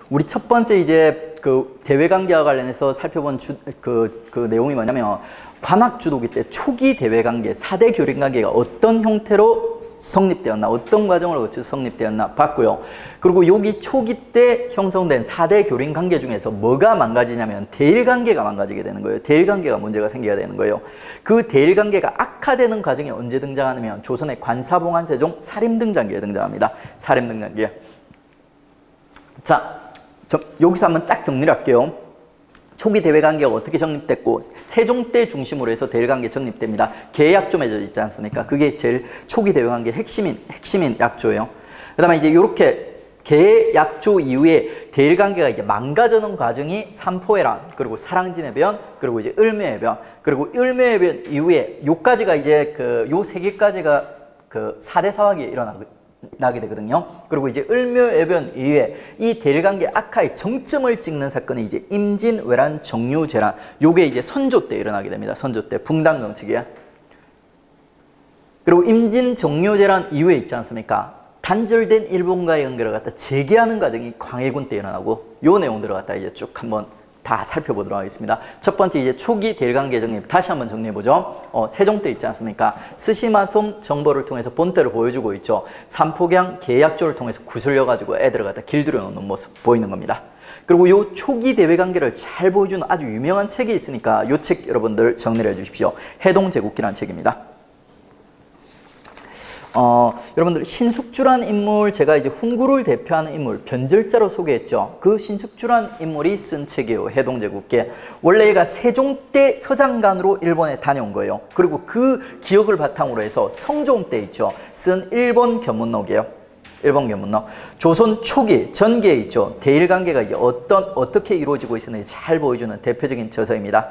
우리 첫 번째 이제 그 대외관계와 관련해서 살펴본 그 내용이 뭐냐면 관악주도기 때 초기 대외관계, 4대 교린관계가 어떤 형태로 성립되었나, 어떤 과정을 거쳐서 성립되었나 봤고요. 그리고 여기 초기 때 형성된 4대 교린관계 중에서 뭐가 망가지냐면 대일관계가 망가지게 되는 거예요. 대일관계가 문제가 생겨야 되는 거예요. 그 대일관계가 악화되는 과정이 언제 등장하냐면 조선의 관사봉안세종 살림등장기에 등장합니다. 살림등장기에. 자, 여기서 한번 쫙 정리를 할게요. 초기 대외관계가 어떻게 정립됐고 세종 때 중심으로 해서 대일관계 정립됩니다. 계약조 맺어 있지 않습니까? 그게 제일 초기 대외관계 핵심인 약조예요. 그 다음에 이제 이렇게 계약조 이후에 대일관계가 이제 망가져는 과정이 삼포해란, 그리고 사랑진해변, 그리고 이제 을묘해변, 그리고 을묘해변 이후에 요까지가 이제 요 세 개까지가 그 4대 사화기에 나게 되거든요. 그리고 이제 을묘해변 이후에 이 대일관계 악화의 정점을 찍는 사건이 이제 임진, 외란, 정유, 재란, 요게 이제 선조 때 일어나게 됩니다. 선조 때 붕당 정치기에. 그리고 임진, 정유, 재란 이후에 있지 않습니까? 단절된 일본과의 관계를 갖다 재개하는 과정이 광해군 때 일어나고 요 내용들을 갖다 이제 쭉 한번 다 살펴보도록 하겠습니다. 첫 번째 이제 초기 대일관계 정립 다시 한번 정리해보죠. 세종 때 있지 않습니까? 스시마섬 정보를 통해서 본때를 보여주고 있죠. 삼포경 계약조를 통해서 구슬려가지고 애들을 갖다 길들여 놓는 모습 보이는 겁니다. 그리고 요 초기 대외관계를 잘 보여주는 아주 유명한 책이 있으니까 요 책 여러분들 정리를 해주십시오. 해동제국기라는 책입니다. 여러분들 신숙주란 인물, 제가 이제 훈구를 대표하는 인물 변절자로 소개했죠. 그 신숙주란 인물이 쓴 책이에요. 해동제국기. 원래 얘가 세종 때 서장관으로 일본에 다녀온 거예요. 그리고 그 기억을 바탕으로 해서 성종 때 있죠. 쓴 일본 견문록이에요. 일본 견문록. 조선 초기 전기에 있죠. 대일관계가 이제 어떻게 이루어지고 있었는지 잘 보여주는 대표적인 저서입니다.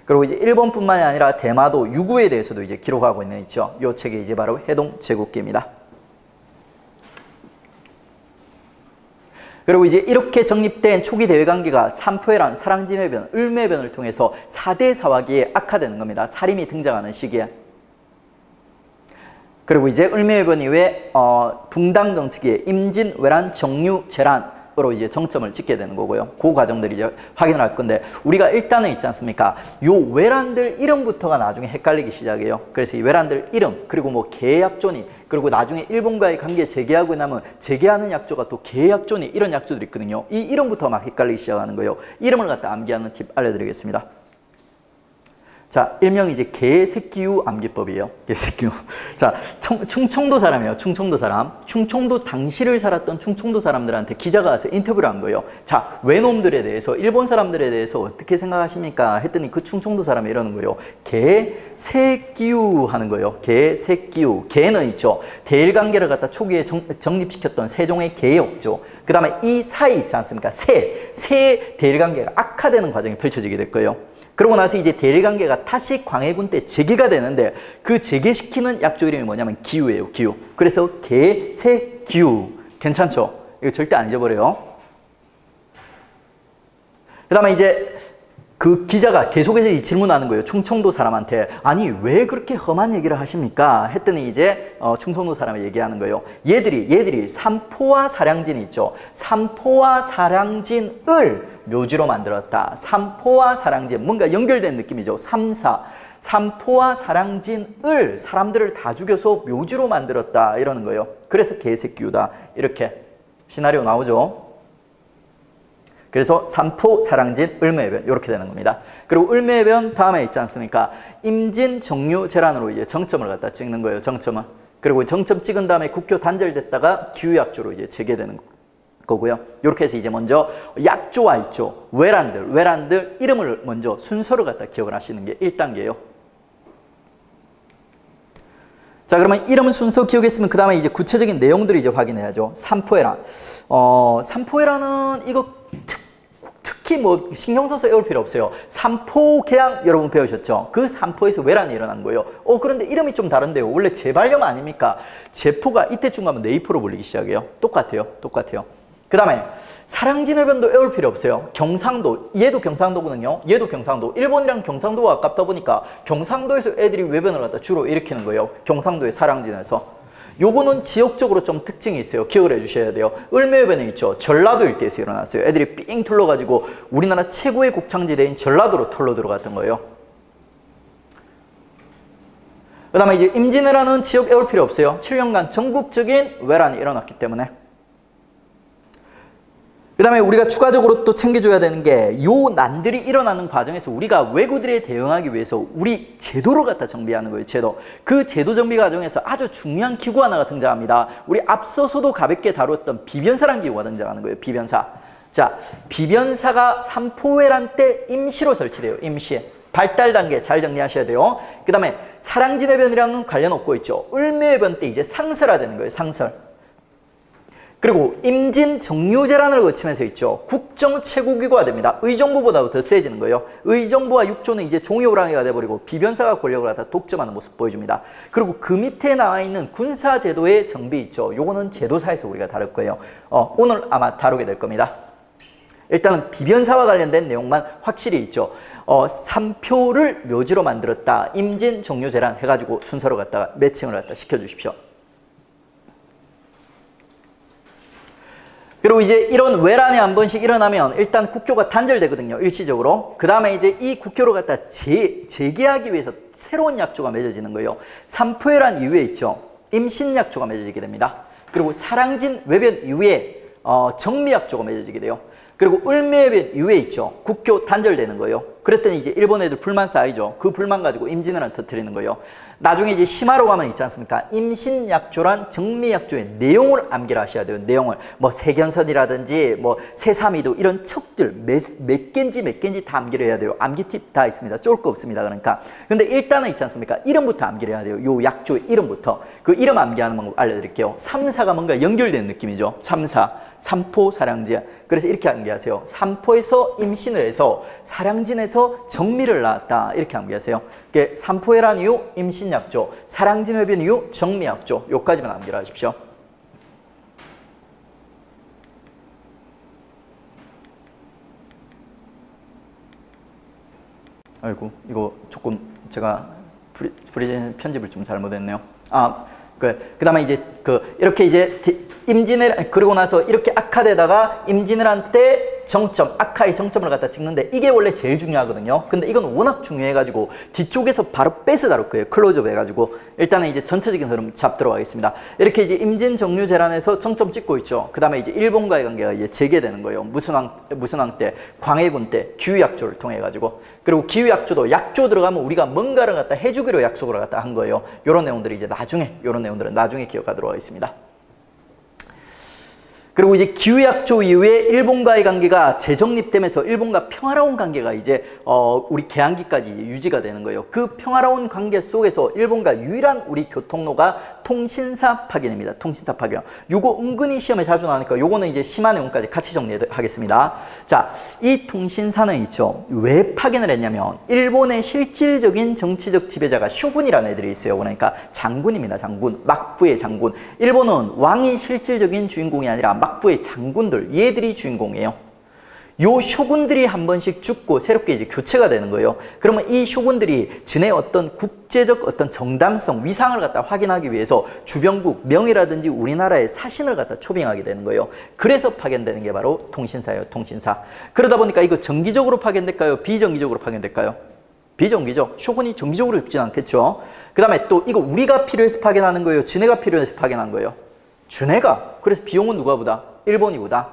그리고 이제 일본뿐만이 아니라 대마도, 유구에 대해서도 이제 기록하고 있는 있죠. 이 책이 이제 바로 해동제국기입니다. 그리고 이제 이렇게 정립된 초기 대외관계가 삼포해란, 사랑진해변, 을묘해변을 통해서 4대 사화기에 악화되는 겁니다. 살림이 등장하는 시기에. 그리고 이제 을묘해변 이후에 붕당 정치기에 임진, 외란, 정유, 재란 으로 이제 정점을 찍게 되는 거고요. 그 과정들이 이제 확인을 할 건데 우리가 일단은 있지 않습니까? 요 외란들 이름부터가 나중에 헷갈리기 시작해요. 그래서 이 외란들 이름 그리고 뭐 계약조니 그리고 나중에 일본과의 관계 재개하고 나면 재개하는 약조가 또 계약조니 이런 약조들이 있거든요. 이 이름부터 막 헷갈리기 시작하는 거예요. 이름을 갖다 암기하는 팁 알려드리겠습니다. 자, 일명 이제 개새끼유 암기법이에요. 개새끼유. 자, 충청도 사람이에요. 충청도 사람. 충청도 당시를 살았던 충청도 사람들한테 기자가 와서 인터뷰를 한 거예요. 자, 외놈들에 대해서, 일본 사람들에 대해서 어떻게 생각하십니까? 했더니 그 충청도 사람이 이러는 거예요. 개새끼유 하는 거예요. 개새끼유. 개는 있죠. 대일관계를 갖다 초기에 정립시켰던 세종의 개였죠. 그 다음에 이 사이 있지 않습니까? 새 대일관계가 악화되는 과정이 펼쳐지게 될 거예요. 그러고 나서 이제 대일관계가 다시 광해군 때 재개가 되는데 그 재개시키는 약조 이름이 뭐냐면 기유예요. 기유. 그래서 개새기유. 괜찮죠? 이거 절대 안 잊어버려요. 그 다음에 이제 그 기자가 계속해서 이 질문하는 거예요. 충청도 사람한테. 아니 왜 그렇게 험한 얘기를 하십니까? 했더니 이제 충청도 사람이 얘기하는 거예요. 얘들이 삼포와 사량진이 있죠. 삼포와 사량진을 묘지로 만들었다. 삼포와 사량진 뭔가 연결된 느낌이죠. 삼포와 사량진을 사람들을 다 죽여서 묘지로 만들었다 이러는 거예요. 그래서 개새끼유다 이렇게 시나리오 나오죠. 그래서 삼포, 사랑진, 을묘해변 이렇게 되는 겁니다. 그리고 을묘해변 다음에 있지 않습니까? 임진, 정유, 재란으로 이제 정점을 갖다 찍는 거예요. 정점을. 그리고 정점 찍은 다음에 국교 단절됐다가 기후약조로 이제 재개되는 거고요. 이렇게 해서 이제 먼저 약조와 있죠. 외란들 이름을 먼저 순서를 갖다 기억을 하시는 게 1단계예요. 자, 그러면 이름 순서 기억했으면 그 다음에 이제 구체적인 내용들을 이제 확인해야죠. 삼포해란. 삼포해란은 이거 특히 뭐 신경 써서 외울 필요 없어요. 삼포개항 여러분 배우셨죠? 그 삼포에서 외란이 일어난 거예요. 그런데 이름이 좀 다른데요. 원래 제발령 아닙니까? 제포가 이때쯤 가면 네이포로 불리기 시작해요. 똑같아요. 그 다음에 사랑진해변도 외울 필요 없어요. 경상도, 얘도 경상도거든요. 얘도 경상도. 일본이랑 경상도가 가깝다 보니까 경상도에서 애들이 외변을 갖다 주로 일으키는 거예요. 경상도의 사랑진에서. 요거는 지역적으로 좀 특징이 있어요. 기억을 해주셔야 돼요. 을묘해변에 있죠. 전라도 일대에서 일어났어요. 애들이 삥 둘러가지고 우리나라 최고의 곡창지대인 전라도로 털로 들어갔던 거예요. 그 다음에 이제 임진왜란은 지역 외울 필요 없어요. 7년간 전국적인 왜란이 일어났기 때문에. 그 다음에 우리가 추가적으로 또 챙겨줘야 되는 게 요 난들이 일어나는 과정에서 우리가 왜구들에 대응하기 위해서 우리 제도를 갖다 정비하는 거예요. 제도. 그 제도 정비 과정에서 아주 중요한 기구 하나가 등장합니다. 우리 앞서서도 가볍게 다뤘던 비변사라는 기구가 등장하는 거예요. 비변사. 자, 비변사가 삼포왜란 때 임시로 설치돼요. 임시. 발달 단계 잘 정리하셔야 돼요. 그 다음에 사랑진해변이랑은 관련 없고 있죠. 을묘해변 때 이제 상설화되는 거예요. 상설. 그리고 임진 정유재란을 거치면서 있죠. 국정 최고기구가 됩니다. 의정부보다도 더 세지는 거예요. 의정부와 육조는 이제 종이호랑이가 돼버리고 비변사가 권력을 갖다 독점하는 모습 보여줍니다. 그리고 그 밑에 나와 있는 군사제도의 정비 있죠. 요거는 제도사에서 우리가 다룰 거예요. 오늘 아마 다루게 될 겁니다. 일단은 비변사와 관련된 내용만 확실히 있죠. 삼표를 묘지로 만들었다. 임진 정유재란 해가지고 순서로 갖다가 매칭을 갖다 시켜주십시오. 그리고 이제 이런 왜란이 한 번씩 일어나면 일단 국교가 단절되거든요. 일시적으로. 그 다음에 이제 이 국교를 갖다 재개하기 위해서 새로운 약조가 맺어지는 거예요. 삼포회란 이후에 있죠. 임신약조가 맺어지게 됩니다. 그리고 사랑진 외변 이후에 정미약조가 맺어지게 돼요. 그리고 을묘해변 이후에 있죠. 국교 단절되는 거예요. 그랬더니 이제 일본 애들 불만 쌓이죠. 그 불만 가지고 임진왜란 터뜨리는 거예요. 나중에 이제 심화로 가면 있지 않습니까? 임신약조란 정미약조의 내용을 암기를 하셔야 돼요. 내용을. 뭐 세견선이라든지 뭐 세사미도 이런 척들 몇 개인지 다 암기를 해야 돼요. 암기 팁 다 있습니다. 쫄 거 없습니다. 그러니까. 근데 일단은 있지 않습니까? 이름부터 암기를 해야 돼요. 요 약조의 이름부터. 그 이름 암기하는 방법 알려드릴게요. 3, 4가 뭔가 연결된 느낌이죠. 3, 4. 삼포, 사랑진. 그래서 이렇게 암기하세요. 삼포에서 임신을 해서 사랑진에서 정미를 낳았다. 이렇게 암기하세요. 삼포회란 이후 임신약조, 사랑진해변 이후 정미약조. 요까지만 암기를 하십시오. 아이고, 이거 조금 제가 프리젠 편집을 좀 잘못했네요. 그 다음에 이제 이렇게 이제 임진왜란 그러고 나서 이렇게 악화되다가 임진왜란 때 정점, 악화의 정점을 갖다 찍는데 이게 원래 제일 중요하거든요. 근데 이건 워낙 중요해가지고 뒤쪽에서 바로 빼서 다룰 거예요. 클로즈업 해가지고. 일단은 이제 전체적인 흐름 잡도록 하겠습니다. 이렇게 이제 임진 정유재란에서 정점 찍고 있죠. 그 다음에 이제 일본과의 관계가 이제 재개되는 거예요. 무슨 왕 때, 광해군 때 기후약조를 통해가지고. 그리고 기후약조도 약조 들어가면 우리가 뭔가를 갖다 해주기로 약속을 갖다 한 거예요. 요런 내용들이 이제 나중에, 요런 내용들은 나중에 기억하도록 하겠습니다. 그리고 이제 기후약조 이후에 일본과의 관계가 재정립되면서 일본과 평화로운 관계가 이제 우리 개항기까지 이제 유지가 되는 거예요. 그 평화로운 관계 속에서 일본과 유일한 우리 교통로가 통신사 파견입니다. 통신사 파견. 요거 은근히 시험에 자주 나오니까 요거는 이제 심화 내용까지 같이 정리하겠습니다. 자, 이 통신사는 있죠. 왜 파견을 했냐면 일본의 실질적인 정치적 지배자가 쇼군이라는 애들이 있어요. 그러니까 장군입니다. 장군. 막부의 장군. 일본은 왕이 실질적인 주인공이 아니라 막부의 장군들, 얘들이 주인공이에요. 요 쇼군들이 한 번씩 죽고 새롭게 이제 교체가 되는 거예요. 그러면 이 쇼군들이 진의 어떤 국제적 어떤 정당성, 위상을 갖다 확인하기 위해서 주변국, 명이라든지 우리나라의 사신을 갖다 초빙하게 되는 거예요. 그래서 파견되는 게 바로 통신사예요. 통신사. 그러다 보니까 이거 정기적으로 파견될까요? 비정기적으로 파견될까요? 비정기죠. 쇼군이 정기적으로 죽진 않겠죠. 그 다음에 또 이거 우리가 필요해서 파견하는 거예요? 진해가 필요해서 파견한 거예요? 준해가. 그래서 비용은 누가 보다? 일본이 보다.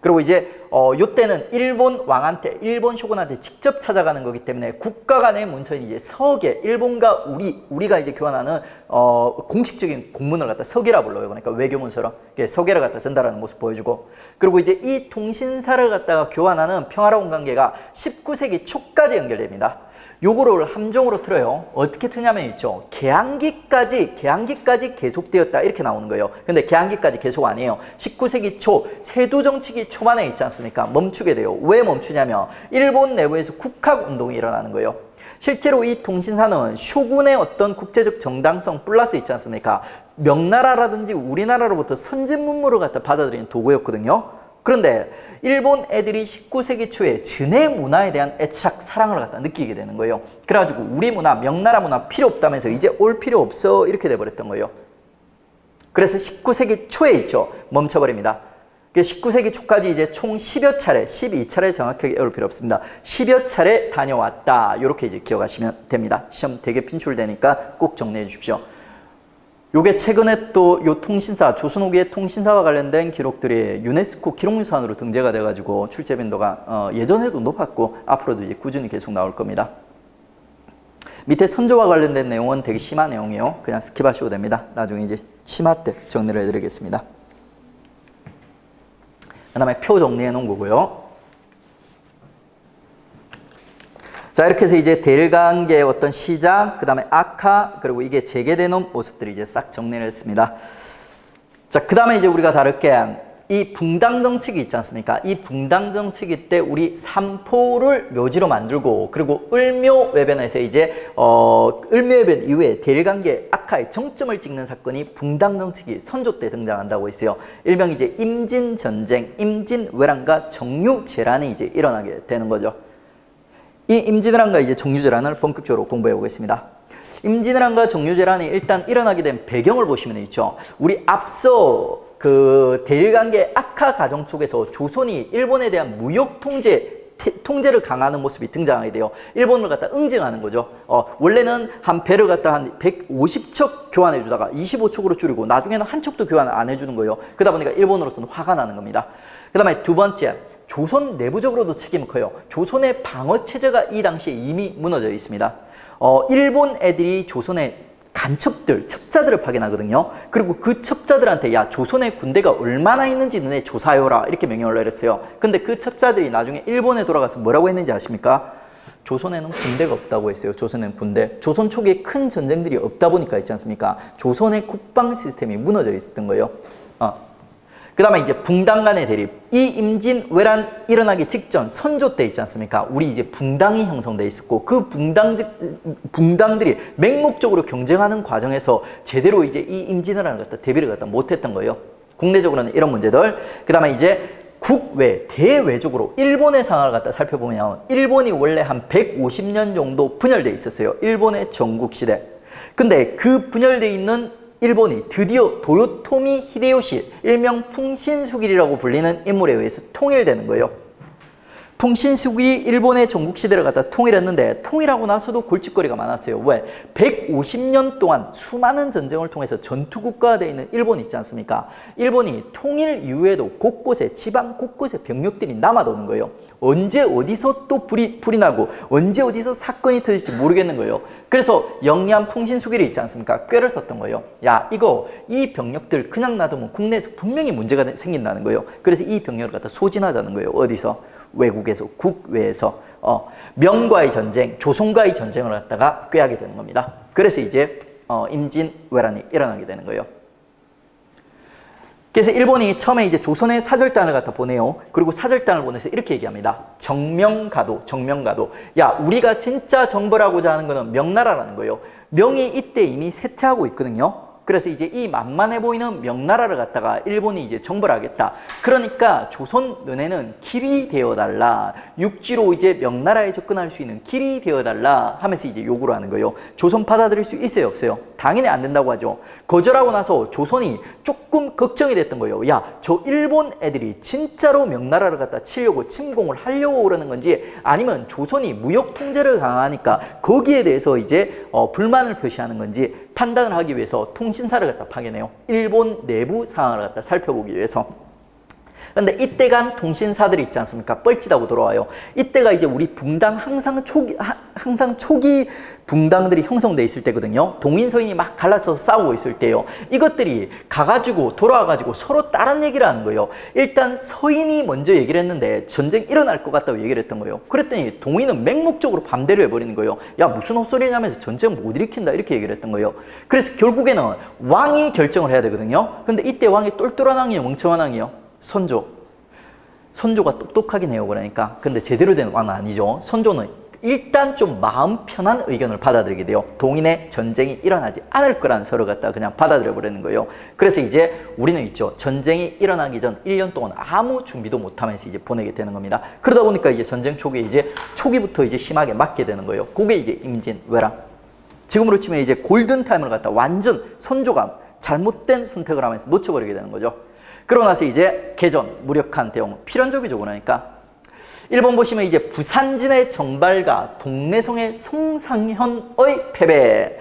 그리고 이제 요때는 일본 왕한테, 일본 쇼군한테 직접 찾아가는 거기 때문에 국가 간의 문서인 이제 서계, 일본과 우리가 이제 교환하는 공식적인 공문을 갖다 서계라 불러요. 그러니까 외교문서로 서계를 갖다 전달하는 모습 보여주고. 그리고 이제 이 통신사를 갖다가 교환하는 평화로운 관계가 19세기 초까지 연결됩니다. 요거를 함정으로 틀어요. 어떻게 트냐면 있죠. 개항기까지 계속되었다 이렇게 나오는 거예요. 근데 개항기까지 계속 아니에요. 19세기 초 세두정치기 초반에 있지 않습니까? 멈추게 돼요. 왜 멈추냐면 일본 내부에서 국학운동이 일어나는 거예요. 실제로 이 통신사는 쇼군의 어떤 국제적 정당성 플러스 있지 않습니까? 명나라라든지 우리나라로부터 선진문물을 갖다 받아들이는 도구였거든요. 그런데 일본 애들이 19세기 초에 진해 문화에 대한 애착, 사랑을 갖다 느끼게 되는 거예요. 그래가지고 우리 문화, 명나라 문화 필요 없다면서 이제 올 필요 없어 이렇게 돼버렸던 거예요. 그래서 19세기 초에 있죠. 멈춰버립니다. 19세기 초까지 이제 총 10여 차례, 12차례 정확하게 외울 필요 없습니다. 10여 차례 다녀왔다. 이렇게 이제 기억하시면 됩니다. 시험 되게 빈출되니까 꼭 정리해 주십시오. 요게 최근에 또 요 통신사, 조선 후기의 통신사와 관련된 기록들이 유네스코 기록유산으로 등재가 돼가지고 출제 빈도가 예전에도 높았고 앞으로도 이제 꾸준히 계속 나올 겁니다. 밑에 선조와 관련된 내용은 되게 심한 내용이에요. 그냥 스킵하셔도 됩니다. 나중에 이제 심화 때 정리를 해드리겠습니다. 그 다음에 표 정리해 놓은 거고요. 자, 이렇게 해서 이제 대일관계의 어떤 시작, 그 다음에 악화, 그리고 이게 재개되는 모습들이 이제 싹 정리를 했습니다. 자, 그 다음에 이제 우리가 다룰 게 이 붕당 정치기 있지 않습니까? 이 붕당 정치기 때 우리 삼포를 묘지로 만들고, 그리고 을묘외변에서 이제 을묘외변 이후에 대일관계 악화의 정점을 찍는 사건이 붕당 정치기 선조 때 등장한다고 했어요. 일명 이제 임진전쟁, 임진왜란과 정유재란이 이제 일어나게 되는 거죠. 이 임진왜란과 이제 정유재란을 본격적으로 공부해 보겠습니다. 임진왜란과 정유재란이 일단 일어나게 된 배경을 보시면 있죠. 우리 앞서 그 대일관계 악화 과정 속에서 조선이 일본에 대한 무역 통제를 강화하는 모습이 등장하게 돼요. 일본을 갖다 응징하는 거죠. 원래는 한 배를 갖다 한 150척 교환해 주다가 25척으로 줄이고 나중에는 한 척도 교환 안 해주는 거예요. 그러다 보니까 일본으로서는 화가 나는 겁니다. 그 다음에 두 번째, 조선 내부적으로도 책임이 커요. 조선의 방어 체제가 이 당시에 이미 무너져 있습니다. 일본 애들이 조선의 간첩들, 첩자들을 파견하거든요. 그리고 그 첩자들한테 야, 조선의 군대가 얼마나 있는지 너네 조사해오라 이렇게 명령을 내렸어요. 근데 그 첩자들이 나중에 일본에 돌아가서 뭐라고 했는지 아십니까? 조선에는 군대가 없다고 했어요. 조선에는 군대. 조선 초기에 큰 전쟁들이 없다 보니까 있지 않습니까? 조선의 국방 시스템이 무너져 있었던 거예요. 그 다음에 이제 붕당 간의 대립. 이 임진왜란 일어나기 직전 선조 때 있지 않습니까? 우리 이제 붕당이 형성돼 있었고 그 붕당들이 맹목적으로 경쟁하는 과정에서 제대로 이제 이 임진왜란을 갖다 대비를 갖다 못했던 거예요. 국내적으로는 이런 문제들. 그 다음에 이제 국외, 대외적으로 일본의 상황을 갖다 살펴보면 일본이 원래 한 150년 정도 분열돼 있었어요. 일본의 전국시대. 근데 그 분열돼 있는 일본이 드디어 도요토미 히데요시, 일명 풍신수길이라고 불리는 인물에 의해서 통일되는 거예요. 풍신수길이 일본의 전국시대를 갖다 통일했는데 통일하고 나서도 골칫거리가 많았어요. 왜? 150년 동안 수많은 전쟁을 통해서 전투국가가 되어 있는 일본이 있지 않습니까? 일본이 통일 이후에도 곳곳에 지방 곳곳에 병력들이 남아도는 거예요. 언제 어디서 또 불이 나고 언제 어디서 사건이 터질지 모르겠는 거예요. 그래서 영리한 풍신수길이 있지 않습니까? 꾀를 썼던 거예요. 야, 이 병력들 그냥 놔두면 국내에서 분명히 문제가 생긴다는 거예요. 그래서 이 병력을 갖다 소진하자는 거예요. 어디서? 외국에서, 국외에서 명과의 전쟁, 조선과의 전쟁을 갖다가 꾀하게 되는 겁니다. 그래서 이제 임진왜란이 일어나게 되는 거예요. 그래서 일본이 처음에 이제 조선의 사절단을 갖다 보내요. 그리고 사절단을 보내서 이렇게 얘기합니다. 정명가도. 야, 우리가 진짜 정벌하고자 하는 거는 명나라라는 거예요. 명이 이때 이미 쇠퇴하고 있거든요. 그래서 이제 이 만만해 보이는 명나라를 갖다가 일본이 이제 정벌하겠다. 그러니까 조선 너네는 길이 되어달라. 육지로 이제 명나라에 접근할 수 있는 길이 되어달라 하면서 이제 요구를 하는 거예요. 조선 받아들일 수 있어요, 없어요? 당연히 안 된다고 하죠. 거절하고 나서 조선이 조금 걱정이 됐던 거예요. 야, 저 일본 애들이 진짜로 명나라를 갖다 치려고 침공을 하려고 그러는 건지 아니면 조선이 무역 통제를 강화하니까 거기에 대해서 이제 불만을 표시하는 건지 판단을 하기 위해서 통신사를 갖다 파견해요. 일본 내부 상황을 갖다 살펴보기 위해서. 근데 이때 간 통신사들이 있지 않습니까? 뻘짓하고 돌아와요. 이때가 이제 우리 붕당 항상 초기 붕당들이 형성돼 있을 때거든요. 동인 서인이 막 갈라쳐서 싸우고 있을 때요. 이것들이 가가지고 돌아와가지고 서로 다른 얘기를 하는 거예요. 일단 서인이 먼저 얘기를 했는데 전쟁 일어날 것 같다고 얘기를 했던 거예요. 그랬더니 동인은 맹목적으로 반대를 해버리는 거예요. 야, 무슨 헛소리냐면서 전쟁 못 일으킨다 이렇게 얘기를 했던 거예요. 그래서 결국에는 왕이 결정을 해야 되거든요. 근데 이때 왕이 똘똘한 왕이에요, 멍청한 왕이에요? 선조가 똑똑하긴 해요. 그러니까. 근데 제대로 된 왕은 아니죠. 선조는 일단 좀 마음 편한 의견을 받아들이게 돼요. 동인의 전쟁이 일어나지 않을 거라는 서를 갖다 그냥 받아들여 버리는 거예요. 그래서 이제 우리는 있죠. 전쟁이 일어나기 전 1년 동안 아무 준비도 못하면서 이제 보내게 되는 겁니다. 그러다 보니까 이제 전쟁 초기부터 이제 심하게 맞게 되는 거예요. 그게 이제 임진왜란. 지금으로 치면 이제 골든타임을 갖다 완전 선조가 잘못된 선택을 하면서 놓쳐버리게 되는 거죠. 그러고 나서 이제 개전, 무력한 대응, 필연적이죠. 그러니까 1번 보시면 이제 부산진의 정발과 동래성의 송상현의 패배.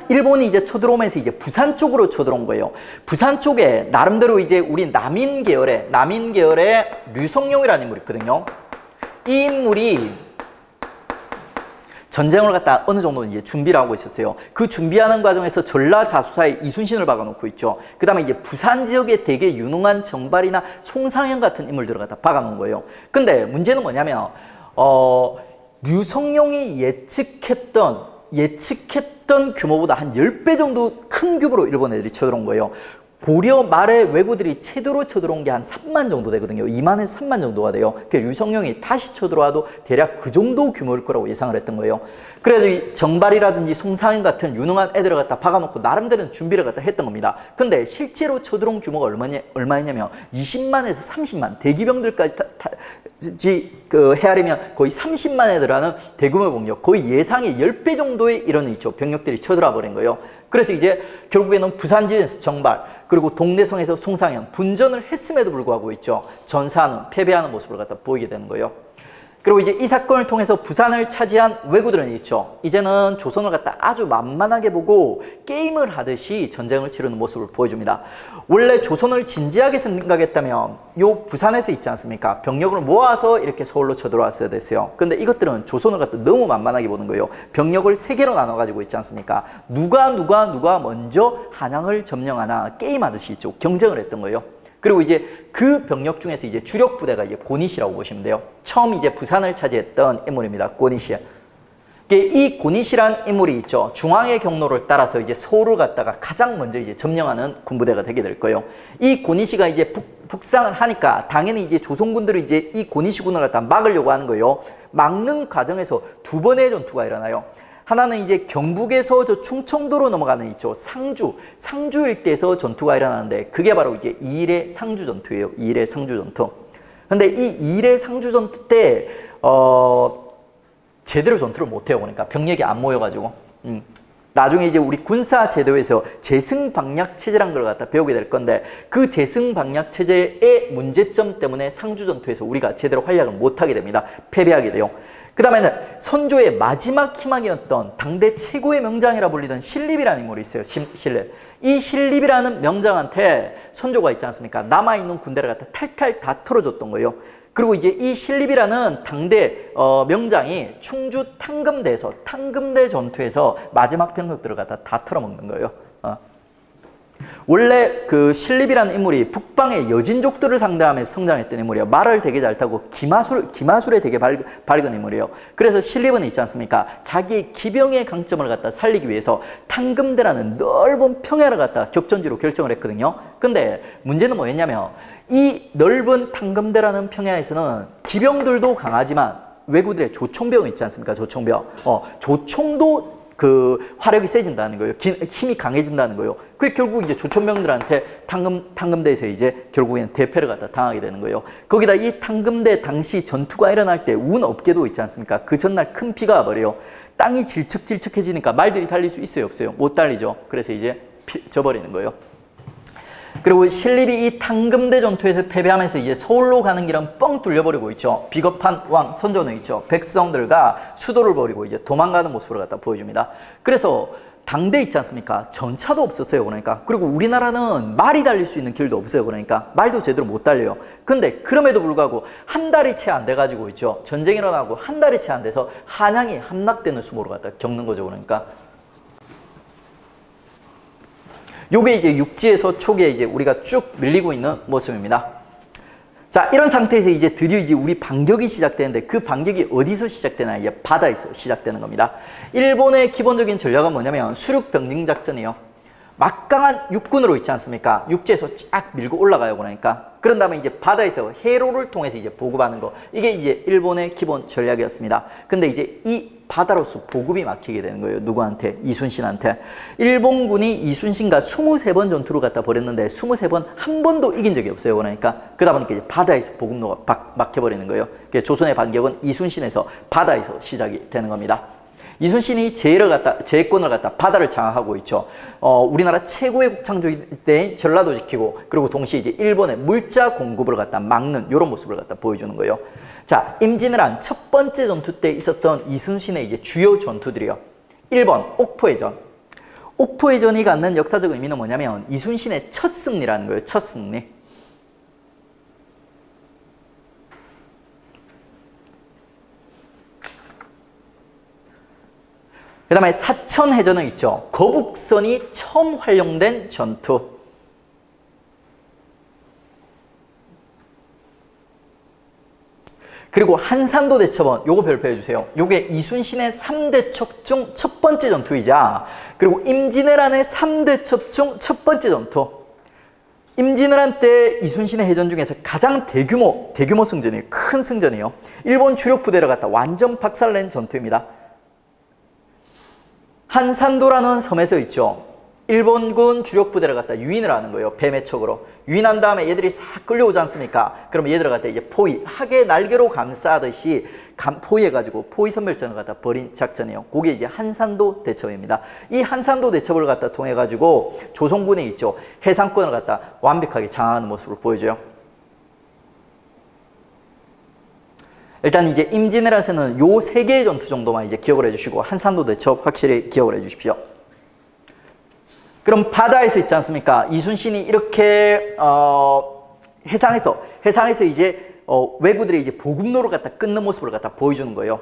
일본이 이제 쳐들어오면서 이제 부산 쪽으로 쳐들어온 거예요. 부산 쪽에 나름대로 이제 우리 남인 계열의 류성룡이라는 인물이 있거든요. 이 인물이 전쟁을 갖다 어느 정도 이제 준비를 하고 있었어요. 그 준비하는 과정에서 전라자수사에 이순신을 박아놓고 있죠. 그 다음에 이제 부산 지역에 되게 유능한 정발이나 송상현 같은 인물들을 갖다 박아놓은 거예요. 근데 문제는 뭐냐면, 류성룡이 예측했던 규모보다 한 10배 정도 큰 규모로 일본 애들이 쳐들어온 거예요. 고려 말에 왜구들이 최대로 쳐들어온 게 한 3만 정도 되거든요. 2만에서 3만 정도가 돼요. 그러니까 류성룡이 다시 쳐들어와도 대략 그 정도 규모일 거라고 예상을 했던 거예요. 그래서 이 정발이라든지 송상현 같은 유능한 애들을 갖다 박아놓고 나름대로 준비를 갖다 했던 겁니다. 근데 실제로 쳐들어온 규모가 얼마냐면 20만에서 30만 대기병들까지 헤아리면 거의 30만 애들하는 대규모 병력, 거의 예상의 10배 정도의 이런 있죠. 병력들이 쳐들어와 버린 거예요. 그래서 이제 결국에는 부산지에서 정발, 그리고 동래성에서 송상현 분전을 했음에도 불구하고 있죠. 전사하는, 패배하는 모습을 갖다 보이게 되는 거예요. 그리고 이제 이 사건을 통해서 부산을 차지한 왜구들은 있죠. 이제는 조선을 갖다 아주 만만하게 보고 게임을 하듯이 전쟁을 치르는 모습을 보여줍니다. 원래 조선을 진지하게 생각했다면 요 부산에서 있지 않습니까? 병력을 모아서 이렇게 서울로 쳐들어왔어야 됐어요. 근데 이것들은 조선을 갖다 너무 만만하게 보는 거예요. 병력을 3개로 나눠가지고 있지 않습니까? 누가 먼저 한양을 점령하나 게임하듯이 있죠. 경쟁을 했던 거예요. 그리고 이제 그 병력 중에서 이제 주력 부대가 이제 고니시라고 보시면 돼요. 처음 이제 부산을 차지했던 인물입니다. 고니시. 이 고니시란 인물이 있죠. 중앙의 경로를 따라서 이제 서울을 갖다가 가장 먼저 이제 점령하는 군부대가 되게 될 거예요. 이 고니시가 이제 북상을 하니까 당연히 이제 조선군들이 이제 이 고니시군을 갖다 막으려고 하는 거예요. 막는 과정에서 2번의 전투가 일어나요. 하나는 이제 경북에서 저 충청도로 넘어가는 있죠. 상주 일대에서 전투가 일어나는데 그게 바로 이제 이일의 상주 전투예요. 이일의 상주 전투. 근데 이 이일의 상주 전투 때 제대로 전투를 못 해요. 그러니까 병력이 안 모여가지고. 나중에 이제 우리 군사 제도에서 재승방략 체제라는 걸 갖다 배우게 될 건데 그 재승방략 체제의 문제점 때문에 상주 전투에서 우리가 제대로 활약을 못 하게 됩니다. 패배하게 돼요. 그 다음에는 선조의 마지막 희망이었던 당대 최고의 명장이라 불리던 신립이라는 인물이 있어요. 신립. 이 신립이라는 명장한테 선조가 있지 않습니까? 남아있는 군대를 갖다 탈탈 다 털어줬던 거예요. 그리고 이제 이 신립이라는 당대 명장이 충주 탕금대 전투에서 마지막 병력들을 갖다 다 털어먹는 거예요. 원래 그 신립이라는 인물이 북방의 여진족들을 상대하면서 성장했던 인물이에요. 말을 되게 잘 타고 기마술에 되게 밝은 인물이에요. 그래서 신립은 있지 않습니까? 자기의 기병의 강점을 갖다 살리기 위해서 탕금대라는 넓은 평야를 갖다 격전지로 결정을 했거든요. 근데 문제는 뭐였냐면 이 넓은 탕금대라는 평야에서는 기병들도 강하지만 왜구들의 조총병 있지 않습니까? 조총병. 조총도 그 화력이 세진다는 거예요. 힘이 강해진다는 거예요. 그 결국 이제 조총병들한테 탕금대에서 이제 결국에는 대패를 갖다 당하게 되는 거예요. 거기다 이 탕금대 당시 전투가 일어날 때 운 없게도 있지 않습니까? 그 전날 큰 비가 와버려요. 땅이 질척질척해지니까 말들이 달릴 수 있어요, 없어요? 못 달리죠. 그래서 이제 져버리는 거예요. 그리고 신립이 이 탕금대 전투에서 패배하면서 이제 서울로 가는 길은 뻥 뚫려버리고 있죠. 비겁한 왕 선조는 있죠. 백성들과 수도를 버리고 이제 도망가는 모습을 갖다 보여줍니다. 그래서 당대 있지 않습니까? 전차도 없었어요. 그러니까. 그리고 우리나라는 말이 달릴 수 있는 길도 없어요. 그러니까 말도 제대로 못 달려요. 근데 그럼에도 불구하고 한 달이 채 안 돼가지고 있죠. 전쟁이 일어나고 한 달이 채 안 돼서 한양이 함락되는 수모를 갖다 겪는 거죠. 그러니까. 요게 이제 육지에서 초기에 이제 우리가 쭉 밀리고 있는 모습입니다. 자, 이런 상태에서 이제 드디어 이제 우리 반격이 시작되는데 그 반격이 어디서 시작되나? 이제 바다에서 시작되는 겁니다. 일본의 기본적인 전략은 뭐냐면 수륙 병ling 작전이에요. 막강한 육군으로 있지 않습니까? 육지에서 쫙 밀고 올라가요. 그러니까. 그런 다음에 이제 바다에서 해로를 통해서 이제 보급하는 거. 이게 이제 일본의 기본 전략이었습니다. 근데 이제 이 바다로서 보급이 막히게 되는 거예요. 누구한테? 이순신한테. 일본군이 이순신과 23번 전투를 갖다 벌였는데 23번 한 번도 이긴 적이 없어요. 그러니까 그러다 보니까 이제 바다에서 보급로가 막혀버리는 거예요. 조선의 반격은 이순신에서 바다에서 시작이 되는 겁니다. 이순신이 제해권을 갖다 바다를 장악하고 있죠. 우리나라 최고의 국창조대인 전라도 지키고, 그리고 동시에 이제 일본의 물자 공급을 갖다 막는 이런 모습을 갖다 보여주는 거예요. 자, 임진왜란 첫 번째 전투 때 있었던 이순신의 이제 주요 전투들이요. 1번 옥포해전. 옥포해전이 갖는 역사적 의미는 뭐냐면 이순신의 첫 승리라는 거예요. 첫 승리. 그 다음에 사천해전은 있죠. 거북선이 처음 활용된 전투. 그리고 한산도 대첩은 요거 별표해 주세요. 요게 이순신의 3대첩 중 첫 번째 전투이자, 그리고 임진왜란의 3대첩 중 첫 번째 전투. 임진왜란 때 이순신의 해전 중에서 가장 대규모 승전이에요. 큰 승전이에요. 일본 주력 부대를 갖다 완전 박살낸 전투입니다. 한산도라는 섬에서 있죠. 일본군 주력 부대를 갖다 유인을 하는 거예요. 배매척으로. 유인한 다음에 얘들이 싹 끌려오지 않습니까? 그러면 얘들을 갖다 이제 포위, 학의 날개로 감싸듯이 포위해가지고 포위 선멸전을 갖다 벌인 작전이에요. 그게 이제 한산도 대첩입니다. 이 한산도 대첩을 갖다 통해가지고 조선군에 있죠. 해상권을 갖다 완벽하게 장악하는 모습을 보여줘요. 일단 이제 임진왜란에서는 요 세 개의 전투 정도만 이제 기억을 해주시고, 한산도 대첩 확실히 기억을 해주십시오. 그럼 바다에서 있지 않습니까? 이순신이 이렇게 해상에서 이제 왜구들의 이제 보급로를 갖다 끊는 모습을 갖다 보여주는 거예요.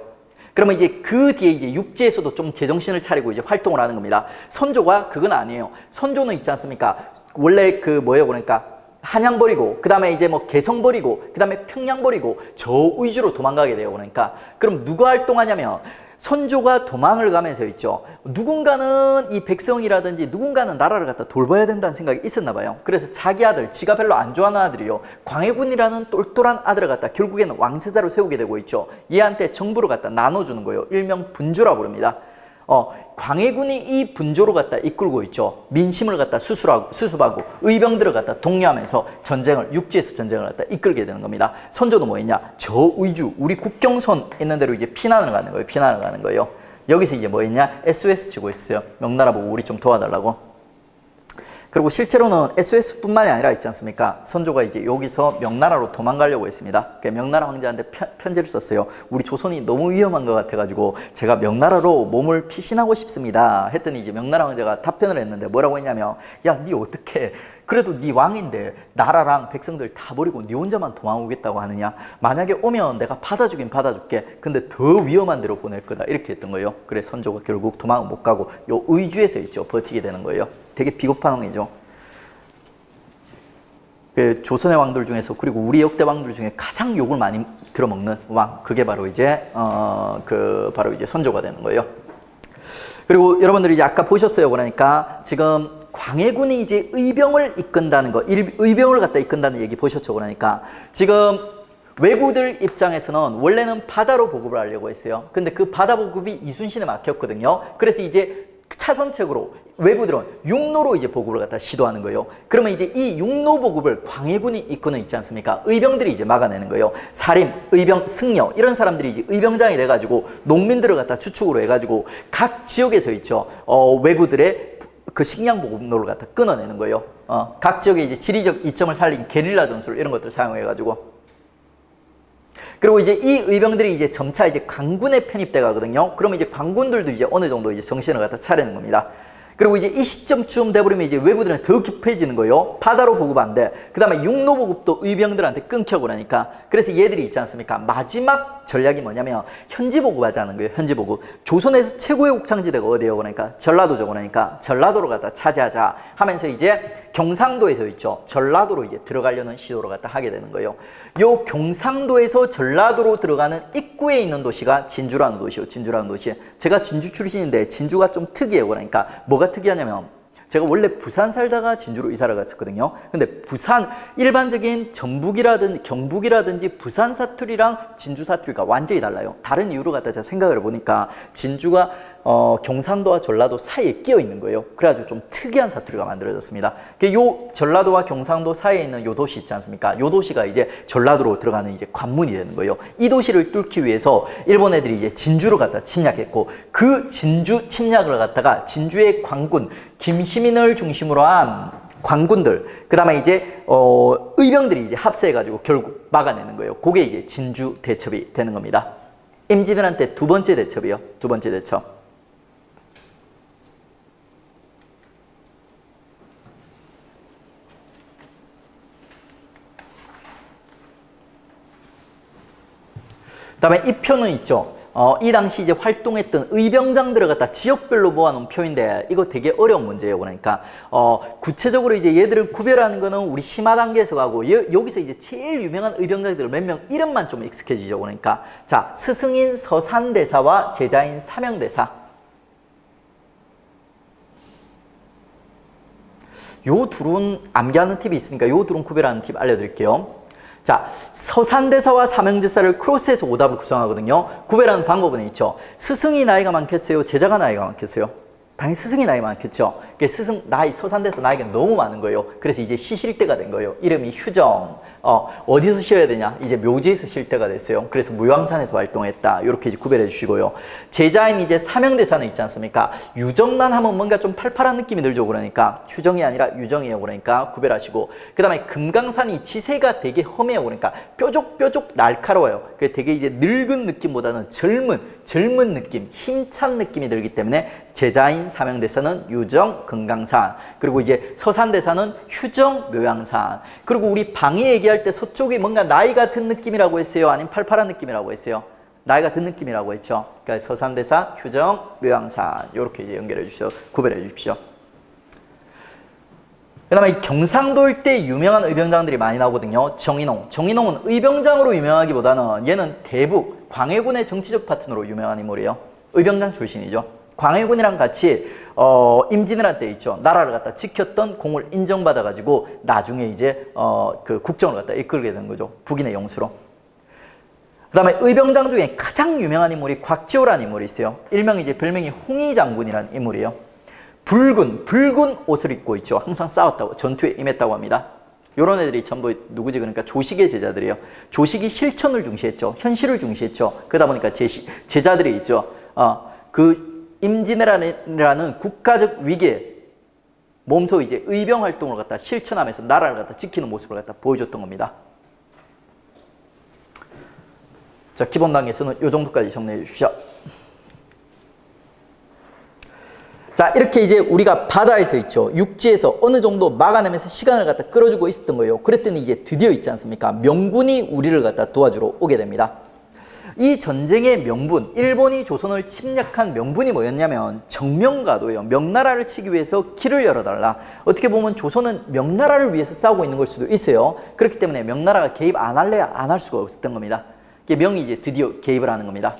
그러면 이제 그 뒤에 이제 육지에서도 좀 제정신을 차리고 이제 활동을 하는 겁니다. 선조가 그건 아니에요. 선조는 있지 않습니까? 원래 그 뭐예요? 그러니까 한양 버리고, 그 다음에 이제 뭐 개성 버리고, 그 다음에 평양 버리고 저 위주로 도망가게 돼요. 그러니까 그럼 누가 활동하냐면 선조가 도망을 가면서 있죠. 누군가는 이 백성이라든지 누군가는 나라를 갖다 돌봐야 된다는 생각이 있었나 봐요. 그래서 자기 아들, 지가 별로 안 좋아하는 아들이요, 광해군이라는 똘똘한 아들을 갖다 결국에는 왕세자로 세우게 되고 있죠. 얘한테 정부를 갖다 나눠주는 거예요. 일명 분조라고 부릅니다. 광해군이 이 분조를 갖다 이끌고 있죠. 민심을 갖다 수습하고 의병들을 갖다 독려하면서 육지에서 전쟁을 갖다 이끌게 되는 겁니다. 선조도 뭐였냐? 저 의주, 우리 국경선 있는 대로 이제 피난을 가는 거예요. 피난을 가는 거예요. 여기서 이제 뭐였냐? SOS 치고 있어요. 명나라 보고 우리 좀 도와달라고. 그리고 실제로는 SOS뿐만이 아니라 있지 않습니까? 선조가 이제 여기서 명나라로 도망가려고 했습니다. 명나라 황제한테 편지를 썼어요. 우리 조선이 너무 위험한 것 같아가지고 제가 명나라로 몸을 피신하고 싶습니다. 했더니 이제 명나라 황제가 답변을 했는데 뭐라고 했냐면, 야, 니 어떻게 그래도 니 왕인데 나라랑 백성들 다 버리고 니 혼자만 도망오겠다고 하느냐? 만약에 오면 내가 받아주긴 받아줄게. 근데 더 위험한 데로 보낼 거다. 이렇게 했던 거예요. 그래 선조가 결국 도망을 못 가고 요 의주에서 있죠. 버티게 되는 거예요. 되게 비겁한 왕이죠. 그 조선의 왕들 중에서, 그리고 우리 역대 왕들 중에 가장 욕을 많이 들어먹는 왕, 그게 바로 이제 바로 이제 선조가 되는 거예요. 그리고 여러분들이 이제 아까 보셨어요. 그러니까 지금 광해군이 이제 의병을 이끈다는 거, 의병을 갖다 이끈다는 얘기 보셨죠. 그러니까 지금 왜구들 입장에서는 원래는 바다로 보급을 하려고 했어요. 근데 그 바다 보급이 이순신에 막혔거든요. 그래서 이제 차선책으로 왜구들은 육로로 이제 보급을 갖다 시도하는 거예요. 그러면 이제 이 육로 보급을 광해군이 이끄는 있지 않습니까? 의병들이 이제 막아내는 거예요. 사림, 의병, 승려 이런 사람들이 이제 의병장이 돼가지고 농민들을 갖다 주축으로 해가지고 각 지역에서 있죠. 왜구들의 그 식량 보급로를 갖다 끊어내는 거예요. 각 지역의 이제 지리적 이점을 살린 게릴라 전술 이런 것들을 사용해가지고. 그리고 이제 이 의병들이 이제 점차 이제 관군에 편입돼 가거든요. 그러면 이제 관군들도 이제 어느 정도 이제 정신을 갖다 차리는 겁니다. 그리고 이제 이 시점쯤 돼버리면 이제 왜구들은 더 급해지는 거예요. 바다로 보급 안 돼. 그 다음에 육로 보급도 의병들한테 끊겨 그러니까. 그래서 얘들이 있지 않습니까? 마지막 전략이 뭐냐면 현지 보급하자는 거예요. 현지 보급. 조선에서 최고의 옥창지대가 어디예요? 그러니까 전라도죠. 그러니까 전라도로 갖다 차지하자 하면서 이제 경상도에서 있죠. 전라도로 이제 들어가려는 시도를 갖다 하게 되는 거예요. 요 경상도에서 전라도로 들어가는 입구에 있는 도시가 진주라는 도시요. 진주라는 도시. 제가 진주 출신인데 진주가 좀 특이해요. 그러니까 뭐가 특이하냐면, 제가 원래 부산 살다가 진주로 이사를 갔었거든요. 근데 부산 일반적인 전북이라든지 경북이라든지 부산 사투리랑 진주 사투리가 완전히 달라요. 다른 이유로 갖다 제가 생각을 해보니까 진주가 경상도와 전라도 사이에 끼어 있는 거예요. 그래가지고 좀 특이한 사투리가 만들어졌습니다. 요 전라도와 경상도 사이에 있는 요 도시 있지 않습니까? 요 도시가 이제 전라도로 들어가는 이제 관문이 되는 거예요. 이 도시를 뚫기 위해서 일본 애들이 이제 진주를 갖다 침략했고, 그 진주 침략을 갖다가 진주의 관군 김시민을 중심으로 한 관군들, 그 다음에 이제 의병들이 이제 합세해가지고 결국 막아내는 거예요. 그게 이제 진주 대첩이 되는 겁니다. 임진왜란때 두 번째 대첩이요. 두 번째 대첩. 그다음에 이 표는 있죠. 이 당시 이제 활동했던 의병장들을 갖다 지역별로 모아놓은 표인데 이거 되게 어려운 문제예요. 그러니까 구체적으로 이제 얘들을 구별하는 거는 우리 심화 단계에서 가고 여기서 이제 제일 유명한 의병장들 몇 명 이름만 좀 익숙해지죠. 그러니까 자, 스승인 서산대사와 제자인 사명대사. 요 둘은 암기하는 팁이 있으니까 요 둘은 구별하는 팁 알려드릴게요. 자, 서산대사와 사명대사를 크로스해서 오답을 구성하거든요. 구별하는 방법은 있죠. 스승이 나이가 많겠어요? 제자가 나이가 많겠어요? 당연히 스승이 나이 많겠죠. 스승 나이, 서산대사 나이가 너무 많은 거예요. 그래서 이제 쉬실 때가 된 거예요. 이름이 휴정. 어디서 쉬어야 되냐? 이제 묘지에서 쉴 때가 됐어요. 그래서 무왕산에서 활동했다. 이렇게 이제 구별해 주시고요. 제자인 이제 사명대사는 있지 않습니까? 유정난 하면 뭔가 좀 팔팔한 느낌이 들죠. 그러니까 휴정이 아니라 유정이에요. 그러니까 구별하시고, 그 다음에 금강산이 지세가 되게 험해요. 그러니까 뾰족뾰족 날카로워요. 그게 되게 이제 늙은 느낌보다는 젊은 느낌, 힘찬 느낌이 들기 때문에 제자인 사명대사는 유정, 금강산, 그리고 이제 서산대사는 휴정, 묘양산. 그리고 우리 방위 얘기할 때 서쪽이 뭔가 나이 같은 느낌이라고 했어요? 아니면 팔팔한 느낌이라고 했어요? 나이 같은 느낌이라고 했죠. 그러니까 서산대사, 휴정, 묘양산 이렇게 이제 연결해 주시오, 구별해 주십시오. 그 다음에 경상도 일대 유명한 의병장들이 많이 나오거든요. 정인홍. 정인홍은 의병장으로 유명하기보다는 얘는 대북, 광해군의 정치적 파트너로 유명한 인물이에요. 의병장 출신이죠. 광해군이랑 같이 임진왜란 때 있죠. 나라를 갖다 지켰던 공을 인정받아가지고 나중에 이제 그 국정을 갖다 이끌게 된 거죠. 북인의 영수로. 그 다음에 의병장 중에 가장 유명한 인물이 곽지호라는 인물이 있어요. 일명이 이제 별명이 홍의장군이라는 인물이에요. 붉은 옷을 입고 있죠. 항상 싸웠다고, 전투에 임했다고 합니다. 요런 애들이 전부 누구지? 그러니까 조식의 제자들이에요. 조식이 실천을 중시했죠. 현실을 중시했죠. 그러다 보니까 제자들이 있죠. 그 임진왜란이라는 국가적 위기에 몸소 이제 의병 활동을 갖다 실천하면서 나라를 갖다 지키는 모습을 갖다 보여줬던 겁니다. 자, 기본 단계에서는 이 정도까지 정리해 주십시오. 자, 이렇게 이제 우리가 바다에서 있죠. 육지에서 어느 정도 막아내면서 시간을 갖다 끌어주고 있었던 거예요. 그랬더니 이제 드디어 있지 않습니까? 명군이 우리를 갖다 도와주러 오게 됩니다. 이 전쟁의 명분, 일본이 조선을 침략한 명분이 뭐였냐면 정명가도예요. 명나라를 치기 위해서 길을 열어달라. 어떻게 보면 조선은 명나라를 위해서 싸우고 있는 걸 수도 있어요. 그렇기 때문에 명나라가 개입 안 할래야 안 할 수가 없었던 겁니다. 명이 이제 드디어 개입을 하는 겁니다.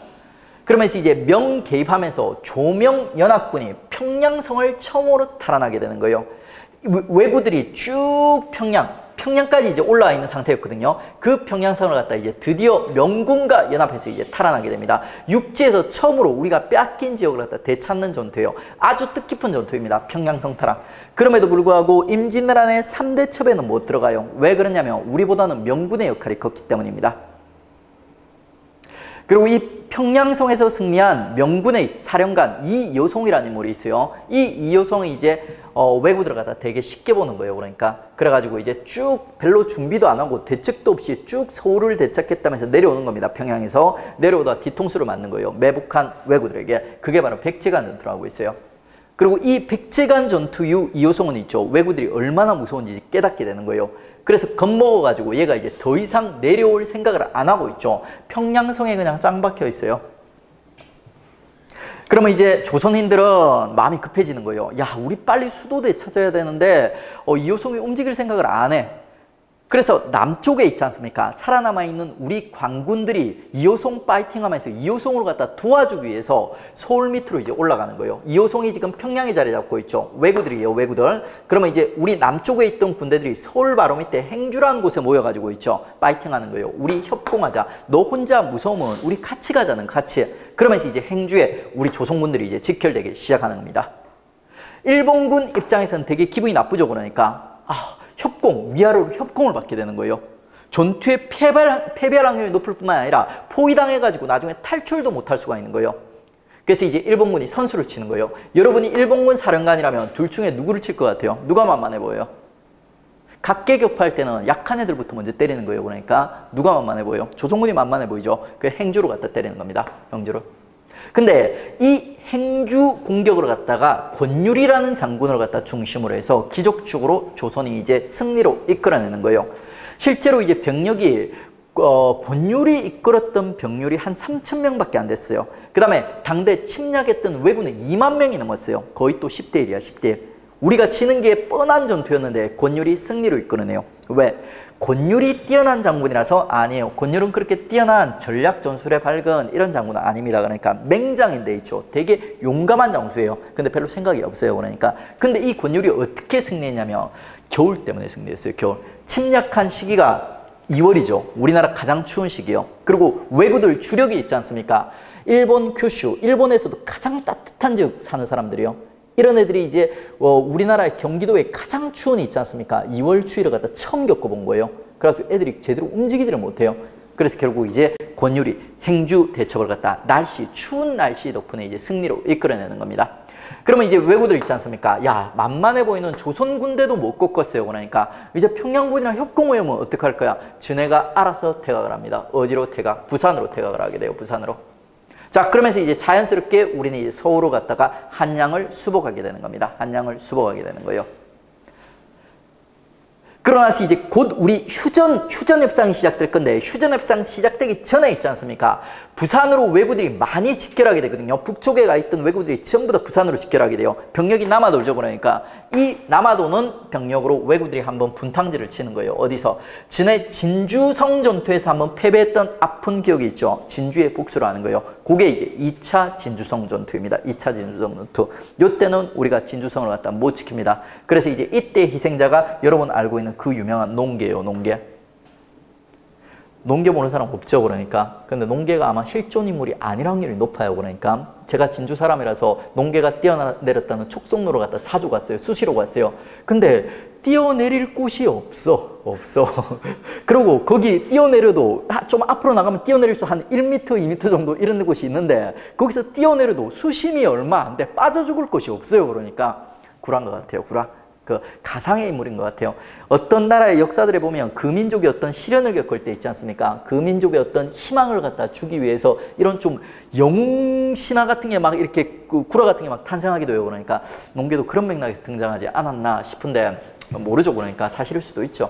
그러면서 이제 명 개입하면서 조명연합군이 평양성을 처음으로 탈환하게 되는 거예요. 왜구들이 쭉 평양까지 이제 올라와 있는 상태였거든요. 그 평양성을 갖다 이제 드디어 명군과 연합해서 이제 탈환하게 됩니다. 육지에서 처음으로 우리가 뺏긴 지역을 갖다 되찾는 전투예요. 아주 뜻깊은 전투입니다. 평양성 탈환. 그럼에도 불구하고 임진왜란의 3대 첩에는 못 들어가요. 왜 그러냐면 우리보다는 명군의 역할이 컸기 때문입니다. 그리고 이 평양성에서 승리한 명군의 사령관 이여송이라는 인물이 있어요. 이 이여송이 이제 왜구들을 갖다 되게 쉽게 보는 거예요. 그러니까 그래가지고 이제 쭉 별로 준비도 안 하고 대책도 없이 쭉 서울을 대착했다면서 내려오는 겁니다. 평양에서 내려오다 뒤통수를 맞는 거예요. 매복한 왜구들에게. 그게 바로 백제간 전투라고 있어요. 그리고 이 백제간 전투 이후 이여송은 있죠. 왜구들이 얼마나 무서운지 깨닫게 되는 거예요. 그래서 겁먹어가지고 얘가 이제 더 이상 내려올 생각을 안 하고 있죠. 평양성에 그냥 짱 박혀 있어요. 그러면 이제 조선인들은 마음이 급해지는 거예요. 야, 우리 빨리 수도대 찾아야 되는데 이여송이 움직일 생각을 안 해. 그래서 남쪽에 있지 않습니까? 살아남아 있는 우리 관군들이 이호송 파이팅 하면서 이호송을 갖다 도와주기 위해서 서울 밑으로 이제 올라가는 거예요. 이호송이 지금 평양에 자리 잡고 있죠. 왜구들이에요, 왜구들. 그러면 이제 우리 남쪽에 있던 군대들이 서울 바로 밑에 행주라는 곳에 모여가지고 있죠. 파이팅 하는 거예요. 우리 협공하자. 너 혼자 무서우면 우리 같이 가자는 같이. 그러면서 이제 행주에 우리 조선군들이 이제 직결되기 시작하는 겁니다. 일본군 입장에서는 되게 기분이 나쁘죠. 그러니까 협공, 위아래로 협공을 받게 되는 거예요. 전투에 패배할 확률이 높을 뿐만 아니라 포위당해가지고 나중에 탈출도 못할 수가 있는 거예요. 그래서 이제 일본군이 선수를 치는 거예요. 여러분이 일본군 사령관이라면 둘 중에 누구를 칠 것 같아요? 누가 만만해 보여요? 각계격파할 때는 약한 애들부터 먼저 때리는 거예요. 그러니까 누가 만만해 보여요? 조선군이 만만해 보이죠? 그 행주로 갖다 때리는 겁니다. 행주로. 근데 이 행주 공격을 갖다가 권율이라는 장군을 갖다 중심으로 해서 기적적으로 조선이 이제 승리로 이끌어내는 거예요. 실제로 이제 병력이 권율이 이끌었던 병력이 한 3,000명밖에 안 됐어요. 그 다음에 당대 침략했던 왜군은 2만 명이 넘었어요. 거의 또 10대 1이야, 10대 1. 우리가 지는 게 뻔한 전투였는데 권율이 승리로 이끌어내요. 왜? 권율이 뛰어난 장군이라서 아니에요. 권율은 그렇게 뛰어난 전략 전술에 밝은 이런 장군은 아닙니다. 그러니까 맹장인데 있죠. 되게 용감한 장수예요. 근데 별로 생각이 없어요. 그러니까. 근데 이 권율이 어떻게 승리했냐면 겨울 때문에 승리했어요. 겨울. 침략한 시기가 2월이죠. 우리나라 가장 추운 시기예요. 그리고 왜구들 주력이 있지 않습니까? 일본 큐슈, 일본에서도 가장 따뜻한 지역 사는 사람들이요. 이런 애들이 이제 우리나라의 경기도에 가장 추운 데 있지 않습니까? 2월 추위를 갖다 처음 겪어본 거예요. 그래가지고 애들이 제대로 움직이지를 못해요. 그래서 결국 이제 권율이 행주 대첩을 갖다 추운 날씨 덕분에 이제 승리로 이끌어내는 겁니다. 그러면 이제 왜구들 있지 않습니까? 야, 만만해 보이는 조선 군대도 못 꺾었어요. 그러니까 이제 평양군이랑 협공을 하면 어떡할 거야? 지네가 알아서 퇴각을 합니다. 어디로 퇴각? 부산으로 퇴각을 하게 돼요. 부산으로. 자, 그러면서 이제 자연스럽게 우리는 이제 서울로 갔다가 한양을 수복하게 되는 겁니다. 한양을 수복하게 되는 거예요. 그러나 이제 곧 우리 휴전 협상이 시작될 건데 휴전 협상 시작되기 전에 있지 않습니까? 부산으로 왜구들이 많이 직결하게 되거든요. 북쪽에 가 있던 왜구들이 전부 다 부산으로 직결하게 돼요. 병력이 남아돌죠. 그러니까 이 남아도는 병력으로 왜구들이 한번 분탕질을 치는 거예요. 어디서? 지난 진주성 전투에서 한번 패배했던 아픈 기억이 있죠. 진주에 복수를 하는 거예요. 그게 이제 2차 진주성 전투입니다. 2차 진주성 전투. 이때는 우리가 진주성을 갖다 못 지킵니다. 그래서 이제 이때 희생자가 여러분 알고 있는 그 유명한 농계예요. 농계. 농계 보는 사람 없죠. 그러니까. 근데 농계가 아마 실존 인물이 아닐 확률이 높아요. 그러니까 제가 진주 사람이라서 농계가 뛰어내렸다는 촉성로를 갖다 자주 갔어요. 수시로 갔어요. 근데 뛰어내릴 곳이 없어. 그리고 거기 뛰어내려도 좀 앞으로 나가면 뛰어내릴 수 한 1m, 2m 정도 이런 곳이 있는데 거기서 뛰어내려도 수심이 얼마 안 돼. 빠져 죽을 곳이 없어요. 그러니까 구라인 것 같아요. 구라. 그 가상의 인물인 것 같아요. 어떤 나라의 역사들에 보면 그 민족이 어떤 시련을 겪을 때 있지 않습니까? 그 민족의 어떤 희망을 갖다 주기 위해서 이런 좀 영웅 신화 같은 게 막 이렇게 구라 같은 게 막 탄생하기도 해요. 그러니까 농계도 그런 맥락에서 등장하지 않았나 싶은데 모르죠. 그러니까 사실일 수도 있죠.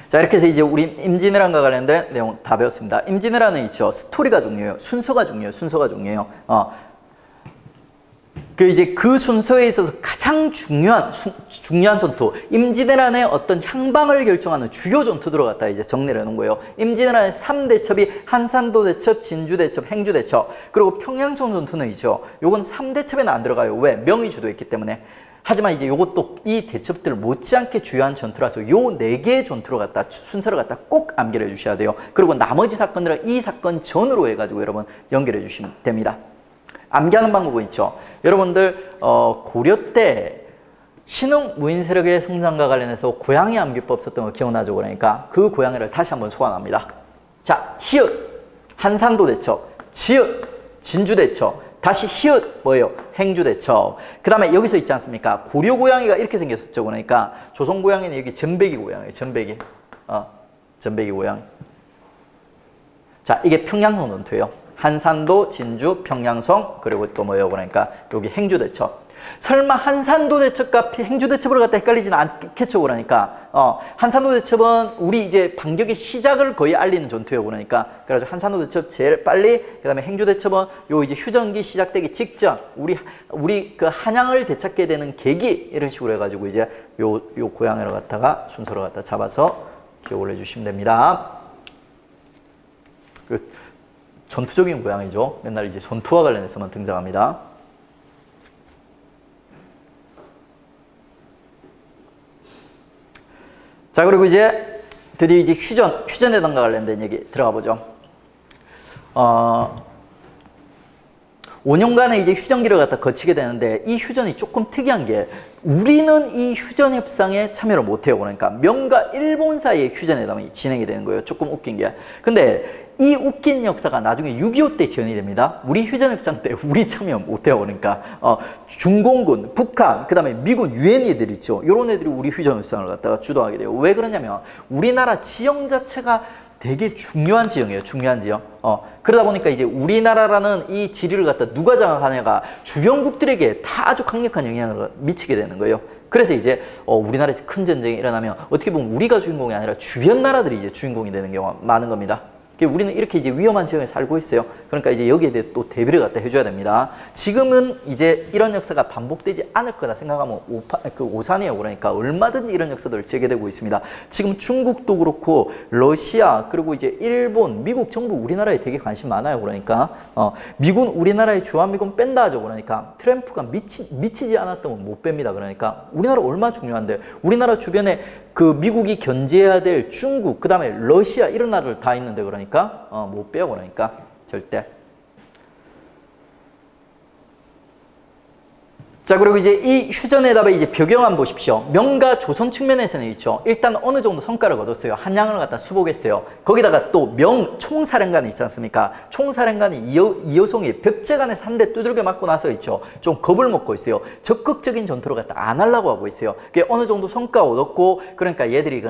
자, 이렇게 해서 이제 우리 임진왜란과 관련된 내용 다 배웠습니다. 임진왜란은 있죠. 스토리가 중요해요. 순서가 중요해요. 그 순서에 있어서 가장 중요한 전투, 임진왜란의 어떤 향방을 결정하는 주요 전투들을 갖다 이제 정리를 해놓은 거예요. 임진왜란의 3대첩이 한산도 대첩, 진주 대첩, 행주 대첩, 그리고 평양청 전투는 있죠. 요건 3대첩에는 안 들어가요. 왜? 명의 주도했기 때문에. 하지만 이제 요것도 이 대첩들 못지않게 주요한 전투라서 요 4개의 전투를 갖다 순서를 갖다 꼭 암기를 해 주셔야 돼요. 그리고 나머지 사건들은 이 사건 전으로 해가지고 여러분 연결해 주시면 됩니다. 암기하는 방법은 있죠. 여러분들 고려 때 신흥 무인 세력의 성장과 관련해서 고양이 암기법 썼던 거 기억나죠? 그러니까 그 고양이를 다시 한번 소환합니다. 자, 히읗 한산도 대첩, 지읒 진주 대첩, 다시 히읗 뭐예요? 행주 대첩. 그 다음에 여기서 있지 않습니까? 고려 고양이가 이렇게 생겼었죠. 그러니까 조선 고양이는 여기 전배기 고양이, 전배기 고양이. 자, 이게 평양성 전투예요. 한산도, 진주, 평양성, 그리고 또 뭐예요? 그러니까 여기 행주 대첩. 설마 한산도 대첩과 행주 대첩을 갖다 헷갈리지는 않겠죠, 그러니까. 한산도 대첩은 우리 이제 반격의 시작을 거의 알리는 전투예요, 그러니까. 그래가지고 한산도 대첩 제일 빨리, 그 다음에 행주 대첩은 요 이제 휴전기 시작되기 직전, 우리 그 한양을 되찾게 되는 계기, 이런 식으로 해가지고 이제 요 고향을 갖다가 순서를 갖다 잡아서 기억을 해주시면 됩니다. 그 전투적인 고향이죠. 맨날 이제 전투와 관련해서만 등장합니다. 자, 그리고 이제 드디어 이제 휴전회담과 관련된 얘기 들어가 보죠. 5년간의 이제 휴전기를 갖다 거치게 되는데 이 휴전이 조금 특이한 게 우리는 이 휴전 협상에 참여를 못 해요. 그러니까 명과 일본 사이의 휴전회담이 진행이 되는 거예요. 조금 웃긴 게. 근데 이 웃긴 역사가 나중에 6.25 때 지연이 됩니다. 우리 휴전협상 때 우리 참여 못 해요. 그러니까 중공군, 북한, 그 다음에 미군, 유엔 애들 있죠. 이런 애들이 우리 휴전협상을 갖다가 주도하게 돼요. 왜 그러냐면 우리나라 지형 자체가 되게 중요한 지형이에요. 중요한 지형. 그러다 보니까 이제 우리나라라는 이 지리를 갖다 누가 장악하냐가 주변국들에게 다 아주 강력한 영향을 미치게 되는 거예요. 그래서 이제 우리나라에서 큰 전쟁이 일어나면 어떻게 보면 우리가 주인공이 아니라 주변 나라들이 이제 주인공이 되는 경우가 많은 겁니다. 우리는 이렇게 이제 위험한 지역에 살고 있어요. 그러니까 이제 여기에 대해 또 대비를 갖다 해줘야 됩니다. 지금은 이제 이런 역사가 반복되지 않을 거다 생각하면 오산이에요. 그러니까 얼마든지 이런 역사들을 재개되고 있습니다. 지금 중국도 그렇고 러시아 그리고 이제 일본, 미국 전부 우리나라에 되게 관심 많아요. 그러니까 미군 우리나라의 주한미군 뺀다 하죠. 그러니까 트럼프가 미치지 않았다면 못 뺍니다. 그러니까 우리나라 얼마나 중요한데 우리나라 주변에 그 미국이 견제해야 될 중국, 그 다음에 러시아 이런 나라들 다 있는데 그러니까 못 빼요. 그러니까 절대. 자, 그리고 이제 이 휴전회담의 이제 배경안 보십시오. 명과 조선 측면에서는 있죠. 일단 어느 정도 성과를 거뒀어요. 한양을 갖다 수복했어요. 거기다가 또 명 총사령관이 있지 않습니까? 총사령관이 이여송이 벽제간에서 한 대 두들겨 맞고 나서 있죠. 좀 겁을 먹고 있어요. 적극적인 전투를 갖다 안 하려고 하고 있어요. 그게 어느 정도 성과 얻었고, 그러니까 얘들이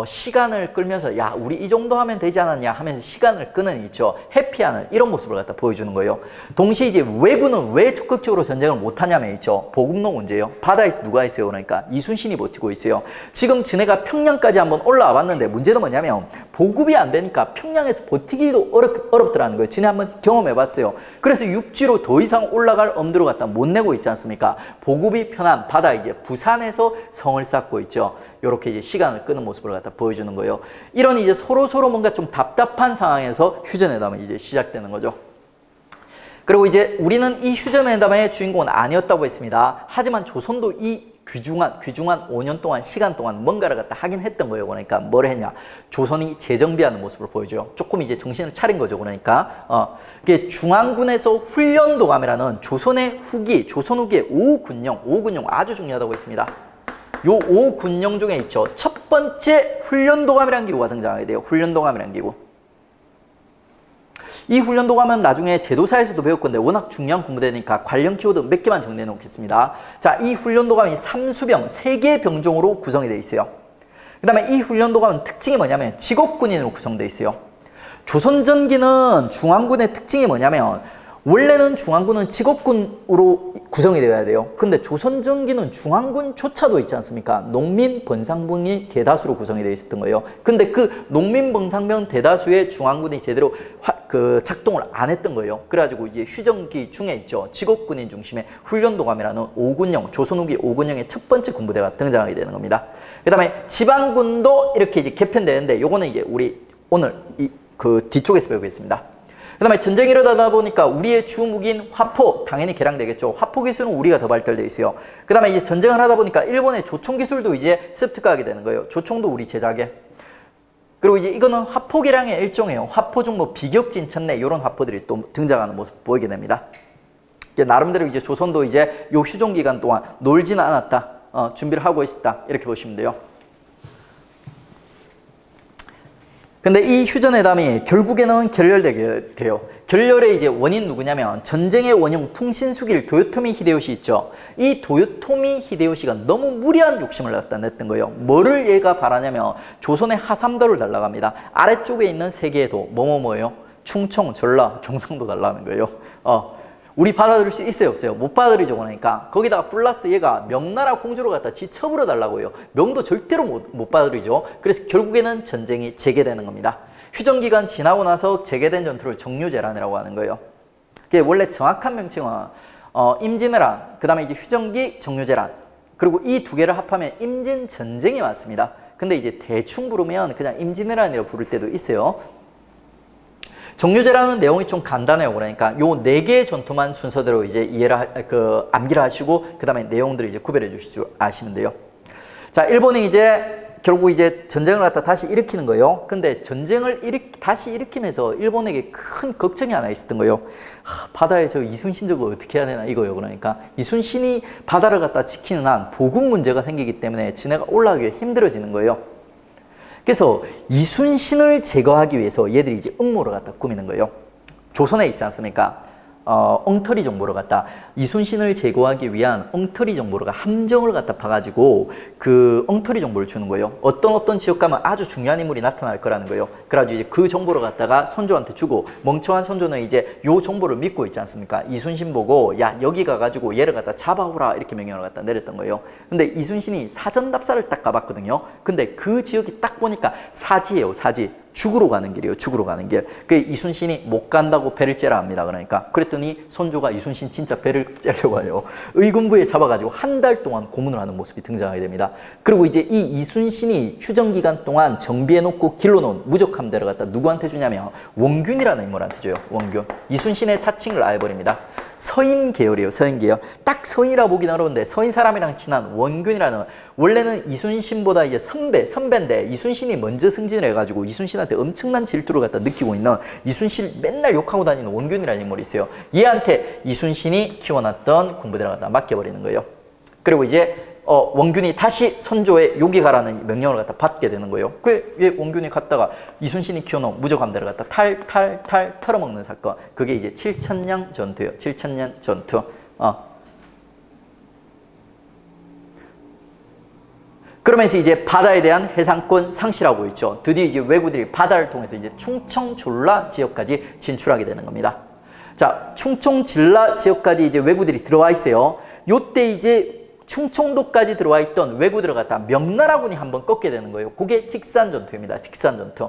시간을 끌면서 야, 우리 이 정도 하면 되지 않았냐 하면서 시간을 끄는 있죠. 회피하는 이런 모습을 갖다 보여주는 거예요. 동시에 이제 왜군은 왜 적극적으로 전쟁을 못하냐면 있죠. 보급로 문제예요. 바다에서 누가 있어요? 그러니까 이순신이 버티고 있어요. 지금 진해가 평양까지 한번 올라와 봤는데 문제는 뭐냐면 보급이 안 되니까 평양에서 버티기도 어렵더라는 거예요. 진해 한번 경험해 봤어요. 그래서 육지로 더 이상 올라갈 엄두를 갖다 못 내고 있지 않습니까? 보급이 편한 바다 이제 부산에서 성을 쌓고 있죠. 이렇게 이제 시간을 끄는 모습을 갖다 보여주는 거예요. 이런 이제 서로 뭔가 좀 답답한 상황에서 휴전회담이 이제 시작되는 거죠. 그리고 이제 우리는 이 휴전회담의 주인공은 아니었다고 했습니다. 하지만 조선도 이 귀중한 5년 동안 시간 동안 뭔가를 갖다 하긴 했던 거예요. 그러니까 뭘 했냐? 조선이 재정비하는 모습을 보여줘요. 조금 이제 정신을 차린 거죠. 그러니까 이게 중앙군에서 훈련도감이라는 조선의 후기, 조선 후기의 5군용 아주 중요하다고 했습니다. 요 5군용 중에 있죠. 첫 번째 훈련도감이라는 기구가 등장하게 돼요. 훈련도감이라는 기구. 이 훈련도감은 나중에 제도사에서도 배울 건데 워낙 중요한 공부되니까 관련 키워드 몇 개만 정리해 놓겠습니다. 자, 이 훈련도감이 3수병, 3개의 병종으로 구성이 되어 있어요. 그 다음에 이 훈련도감은 특징이 뭐냐면 직업군인으로 구성되어 있어요. 조선전기는 중앙군의 특징이 뭐냐면 원래는 중앙군은 직업군으로 구성이 되어야 돼요. 근데 조선전기는 중앙군조차도 있지 않습니까? 농민, 번상병이 대다수로 구성이 되어 있었던 거예요. 근데 그 농민, 번상병 대다수의 중앙군이 제대로 작동을 안 했던 거예요. 그래가지고 이제 휴전기 중에 있죠. 직업군인 중심의 훈련도감이라는 5군용, 조선 후기 5군용의 첫 번째 군부대가 등장하게 되는 겁니다. 그 다음에 지방군도 이렇게 이제 개편되는데 요거는 이제 우리 오늘 뒤쪽에서 배우겠습니다. 그 다음에 전쟁이 일어나다 보니까 우리의 주 무기인 화포 당연히 개량되겠죠. 화포 기술은 우리가 더 발달되어 있어요. 그 다음에 이제 전쟁을 하다 보니까 일본의 조총 기술도 이제 습득하게 되는 거예요. 조총도 우리 제작에. 그리고 이제 이거는 화포 개량의 일종이에요. 화포 중 뭐 비격진, 천내 이런 화포들이 또 등장하는 모습 보이게 됩니다. 이제 나름대로 이제 조선도 이제 요 휴종 기간 동안 놀지는 않았다. 준비를 하고 있었다. 이렇게 보시면 돼요. 근데 이 휴전회담이 결국에는 결렬되게 돼요. 결렬의 이제 원인 누구냐면 전쟁의 원형 풍신수길 도요토미 히데요시 있죠. 이 도요토미 히데요시가 너무 무리한 욕심을 갖다 냈던 거예요. 뭐를 얘가 바라냐면 조선의 하삼도를 달라고 합니다. 아래쪽에 있는 세 개의 도 뭐예요? 충청, 전라, 경상도 달라는 거예요. 우리 받아들일 수 있어요, 없어요? 못 받아들이죠, 그러니까. 거기다가 플러스 얘가 명나라 공주로 갖다 지 처벌어 달라고요. 명도 절대로 못 받아들이죠. 그래서 결국에는 전쟁이 재개되는 겁니다. 휴전기간 지나고 나서 재개된 전투를 정류재란이라고 하는 거예요. 그게 원래 정확한 명칭은 임진왜란, 그 다음에 이제 휴전기, 정류재란, 그리고 이 두 개를 합하면 임진전쟁이 맞습니다. 근데 이제 대충 부르면 그냥 임진왜란이라고 부를 때도 있어요. 정류재란은 내용이 좀 간단해요. 그러니까 요 4개의 전투만 순서대로 이제 암기를 하시고 그 다음에 내용들을 이제 구별해 주실 줄 아시면 돼요. 자, 일본이 이제 결국 이제 전쟁을 갖다 다시 일으키는 거예요. 근데 전쟁을 다시 일으키면서 일본에게 큰 걱정이 하나 있었던 거예요. 바다에 저 이순신 저거 어떻게 해야 되나 이거예요. 그러니까 이순신이 바다를 갖다 지키는 한 보급 문제가 생기기 때문에 지네가 올라가기가 힘들어지는 거예요. 그래서 이순신을 제거하기 위해서 얘들이 이제 음모를 갖다 꾸미는 거예요. 조선에 있지 않습니까? 엉터리 정보를 갖다 이순신을 제거하기 위한 엉터리 정보를 함정을 갖다 봐가지고 그 엉터리 정보를 주는 거예요. 어떤 지역 가면 아주 중요한 인물이 나타날 거라는 거예요. 그래가지고 이제 그 정보를 갖다가 선조한테 주고 멍청한 선조는 이제 요 정보를 믿고 있지 않습니까? 이순신 보고 야 여기 가가지고 얘를 갖다 잡아오라 이렇게 명령을 갖다 내렸던 거예요. 근데 이순신이 사전답사를 딱 가봤거든요. 근데 그 지역이 딱 보니까 사지예요, 사지. 죽으러 가는 길이에요. 죽으러 가는 길. 그 이순신이 못 간다고 배를 째라 합니다. 그러니까 그랬더니 선조가 이순신 진짜 배를 째려고 해요. 의군부에 잡아가지고 한 달 동안 고문을 하는 모습이 등장하게 됩니다. 그리고 이제 이 이순신이 휴전 기간 동안 정비해놓고 길러놓은 무적함대를 갖다 누구한테 주냐면 원균이라는 인물한테 줘요. 원균. 이순신의 자칭을 아해버립니다. 서인 계열이에요. 서인 계열. 딱 서인이라 보기는 어려운데 서인 사람이랑 친한 원균이라는, 원래는 이순신보다 이제 선배인데 이순신이 먼저 승진을 해가지고 이순신한테 엄청난 질투를 갖다 느끼고 있는, 이순신 맨날 욕하고 다니는 원균이라는 인물이 있어요. 얘한테 이순신이 키워놨던 공부대를 갖다 맡겨버리는 거예요. 그리고 이제 원균이 다시 선조의 여기 가라는 명령을 갖다 받게 되는 거예요. 그 원균이 갔다가 이순신이 키워놓은 무적함대를 갖다 탈 털어먹는 사건. 그게 이제 칠천량 전투예요. 칠천량 전투. 그러면서 이제 바다에 대한 해상권 상실하고 있죠. 드디어 이제 왜구들이 바다를 통해서 이제 충청 졸라 지역까지 진출하게 되는 겁니다. 자, 충청 진라 지역까지 이제 왜구들이 들어와 있어요. 요때 이제 충청도까지 들어와 있던 왜구들을 갖다 명나라군이 한번 꺾게 되는 거예요. 그게 직산전투입니다. 직산전투.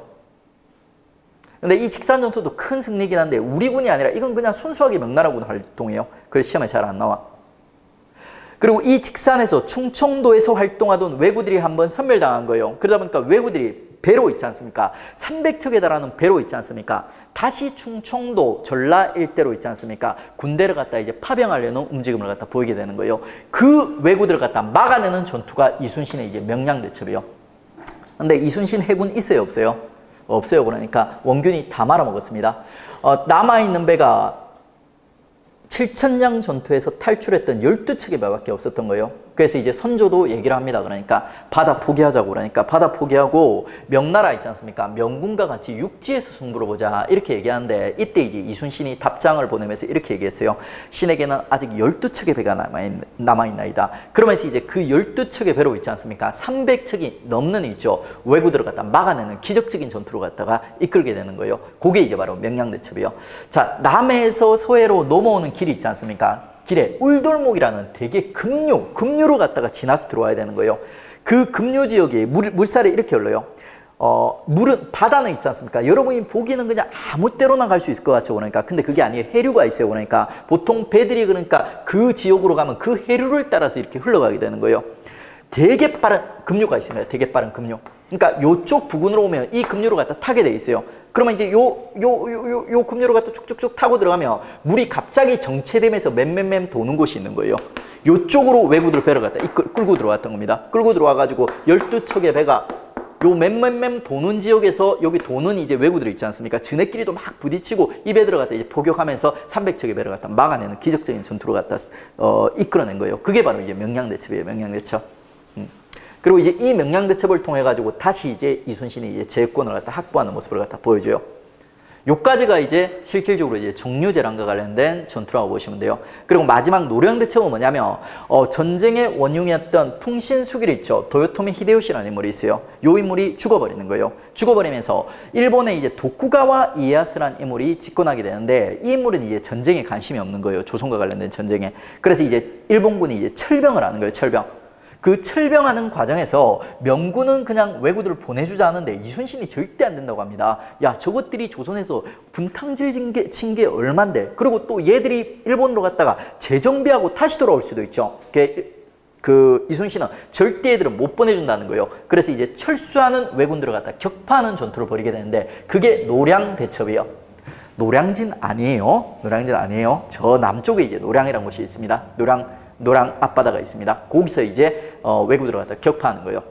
근데 이 직산전투도 큰 승리긴 한데 우리 군이 아니라 이건 그냥 순수하게 명나라군 활동이에요. 그래서 시험에 잘 안 나와. 그리고 이 직산에서 충청도에서 활동하던 왜구들이 한번 섬멸당한 거예요. 그러다 보니까 왜구들이 배로 있지 않습니까? 300척에 달하는 배로 있지 않습니까? 다시 충청도 전라 일대로 있지 않습니까? 군대를 갖다 이제 파병하려는 움직임을 갖다 보이게 되는 거예요. 그 왜구들을 갖다 막아내는 전투가 이순신의 이제 명량대첩이에요. 근데 이순신 해군 있어요, 없어요? 없어요. 그러니까 원균이 다 말아먹었습니다. 남아있는 배가 칠천량 전투에서 탈출했던 12척의 배밖에 없었던 거예요. 그래서 이제 선조도 얘기를 합니다. 그러니까 바다 포기하자고, 그러니까 바다 포기하고 명나라 있지 않습니까? 명군과 같이 육지에서 승부를 보자 이렇게 얘기하는데, 이때 이제 이순신이 답장을 보내면서 이렇게 얘기했어요. 신에게는 아직 12척의 배가 남아있나이다. 그러면서 이제 그 12척의 배로 있지 않습니까? 300척이 넘는 있죠. 왜구들을 갖다 막아내는 기적적인 전투를 갖다가 이끌게 되는 거예요. 그게 이제 바로 명량대첩이에요. 자, 남해에서 서해로 넘어오는 길이 있지 않습니까? 길에 울돌목이라는 되게 급류로 갖다가 지나서 들어와야 되는 거예요. 그 급류 지역에 물살이 이렇게 흘러요. 물은, 바다는 있지 않습니까? 여러분이 보기는 그냥 아무 때로나 갈 수 있을 것 같죠. 그러니까. 근데 그게 아니에요. 해류가 있어요. 그러니까 보통 배들이 그러니까 그 지역으로 가면 그 해류를 따라서 이렇게 흘러가게 되는 거예요. 되게 빠른 급류가 있습니다. 되게 빠른 급류. 그러니까 요쪽 부근으로 오면 이 급류를 갖다 타게 돼 있어요. 그러면 이제 요 급류를 갖다 쭉쭉쭉 타고 들어가면 물이 갑자기 정체되면서 맴 도는 곳이 있는 거예요. 요쪽으로 왜구들 배를 갖다 끌고 들어왔던 겁니다. 끌고 들어와가지고 12척의 배가 요 맴 도는 지역에서 여기 도는 이제 왜구들이 있지 않습니까? 지네끼리도 막 부딪히고 이 배들을 갖다 이제 포격하면서 300척의 배를 갖다 막아내는 기적적인 전투를 갖다 이끌어낸 거예요. 그게 바로 이제 명량대첩이에요. 명량대첩. 그리고 이제 이 명량대첩을 통해 가지고 다시 이제 이순신이 이제 제권을 갖다 확보하는 모습을 갖다 보여줘요. 요까지가 이제 실질적으로 이제 정류재란과 관련된 전투라고 보시면 돼요. 그리고 마지막 노량대첩은 뭐냐면 전쟁의 원흉이었던 풍신수길이 있죠. 도요토미 히데요시라는 인물이 있어요. 요 인물이 죽어버리는 거예요. 죽어버리면서 일본의 이제 도쿠가와 이에야스라는 인물이 집권하게 되는데 이 인물은 이제 전쟁에 관심이 없는 거예요. 조선과 관련된 전쟁에. 그래서 이제 일본군이 이제 철병을 하는 거예요. 철병. 그 철병하는 과정에서 명군은 그냥 왜구들을 보내주지 않은데 이순신이 절대 안 된다고 합니다. 야, 저것들이 조선에서 분탕질 친 게 얼만데, 그리고 또 얘들이 일본으로 갔다가 재정비하고 다시 돌아올 수도 있죠. 그 이순신은 절대 얘들은 못 보내준다는 거예요. 그래서 이제 철수하는 왜군들을 갖다 격파하는 전투를 벌이게 되는데 그게 노량대첩이에요. 노량진 아니에요. 노량진 아니에요. 저 남쪽에 이제 노량이라는 곳이 있습니다. 노량 앞바다가 있습니다. 거기서 이제 왜구들을 갖다 격파하는 거예요.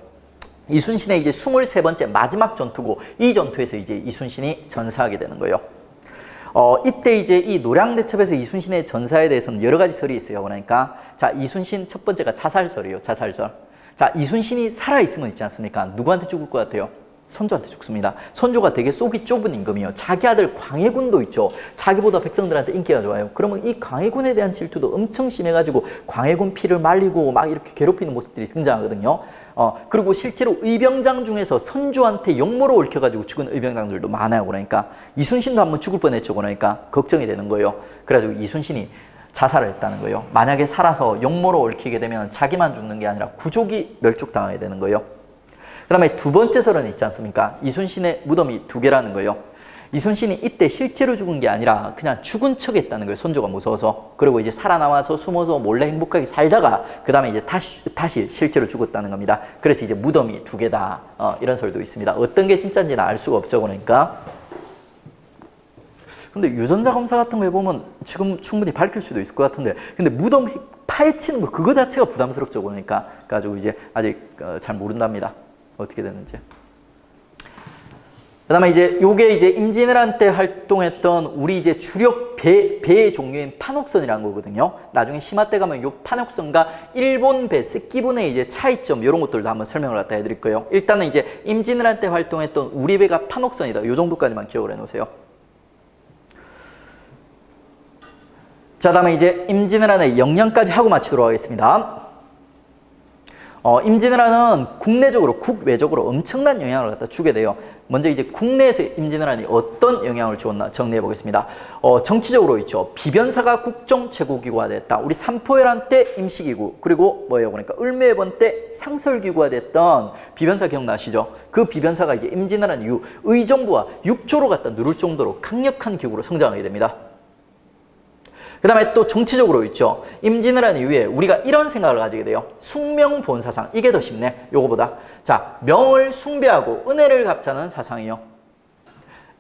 이순신의 이제 23번째 마지막 전투고 이 전투에서 이제 이순신이 전사하게 되는 거예요. 이때 이제 이 노량대첩에서 이순신의 전사에 대해서는 여러 가지 설이 있어요. 그러니까 자, 이순신 첫 번째가 자살설이에요. 자살설. 자, 이순신이 살아있으면 있지 않습니까? 누구한테 죽을 것 같아요? 선조한테 죽습니다. 선조가 되게 속이 좁은 임금이에요. 자기 아들 광해군도 있죠. 자기보다 백성들한테 인기가 좋아요. 그러면 이 광해군에 대한 질투도 엄청 심해가지고 광해군 피를 말리고 막 이렇게 괴롭히는 모습들이 등장하거든요. 그리고 실제로 의병장 중에서 선조한테 역모로 얽혀가지고 죽은 의병장들도 많아요. 그러니까 이순신도 한번 죽을 뻔했죠. 그러니까 걱정이 되는 거예요. 그래가지고 이순신이 자살을 했다는 거예요. 만약에 살아서 역모로 얽히게 되면 자기만 죽는 게 아니라 구족이 멸족당하게 되는 거예요. 그 다음에 두 번째 설은 있지 않습니까? 이순신의 무덤이 2개라는 거예요. 이순신이 이때 실제로 죽은 게 아니라 그냥 죽은 척 했다는 거예요. 선조가 무서워서. 그리고 이제 살아남아서 숨어서 몰래 행복하게 살다가 그 다음에 이제 다시 실제로 죽었다는 겁니다. 그래서 이제 무덤이 2개다. 이런 설도 있습니다. 어떤 게 진짜인지는 알 수가 없죠. 그러니까. 근데 유전자 검사 같은 거 해보면 지금 충분히 밝힐 수도 있을 것 같은데, 근데 무덤 파헤치는 거 그거 자체가 부담스럽죠. 그러니까. 가지고 이제 아직 잘 모른답니다. 어떻게 됐는지. 그 다음에 이제 요게 이제 임진왜란 때 활동했던 우리 이제 주력 배의 종류인 판옥선이라는 거거든요. 나중에 심화 때 가면 요 판옥선과 일본 배, 새끼분의 이제 차이점 이런 것들도 한번 설명을 갖다 해드릴 거예요. 일단은 이제 임진왜란 때 활동했던 우리 배가 판옥선이다. 요 정도까지만 기억을 해놓으세요. 자, 다음에 이제 임진왜란의 영향까지 하고 마치도록 하겠습니다. 임진왜란은 국내적으로, 국외적으로 엄청난 영향을 갖다 주게 돼요. 먼저 이제 국내에서 임진왜란이 어떤 영향을 주었나 정리해 보겠습니다. 정치적으로 있죠. 비변사가 국정 최고기구가 됐다. 우리 삼포열한 때 임시기구, 그리고 뭐예요? 그러니까 을묘해번 때 상설기구가 됐던 비변사 기억나시죠? 그 비변사가 이제 임진왜란 이후 의정부와 육조로 갖다 누를 정도로 강력한 기구로 성장하게 됩니다. 그 다음에 또 정치적으로 있죠. 임진왜란 이후에 우리가 이런 생각을 가지게 돼요. 숭명본사상. 이게 더 쉽네. 요거보다. 자, 명을 숭배하고 은혜를 갚자는 사상이요.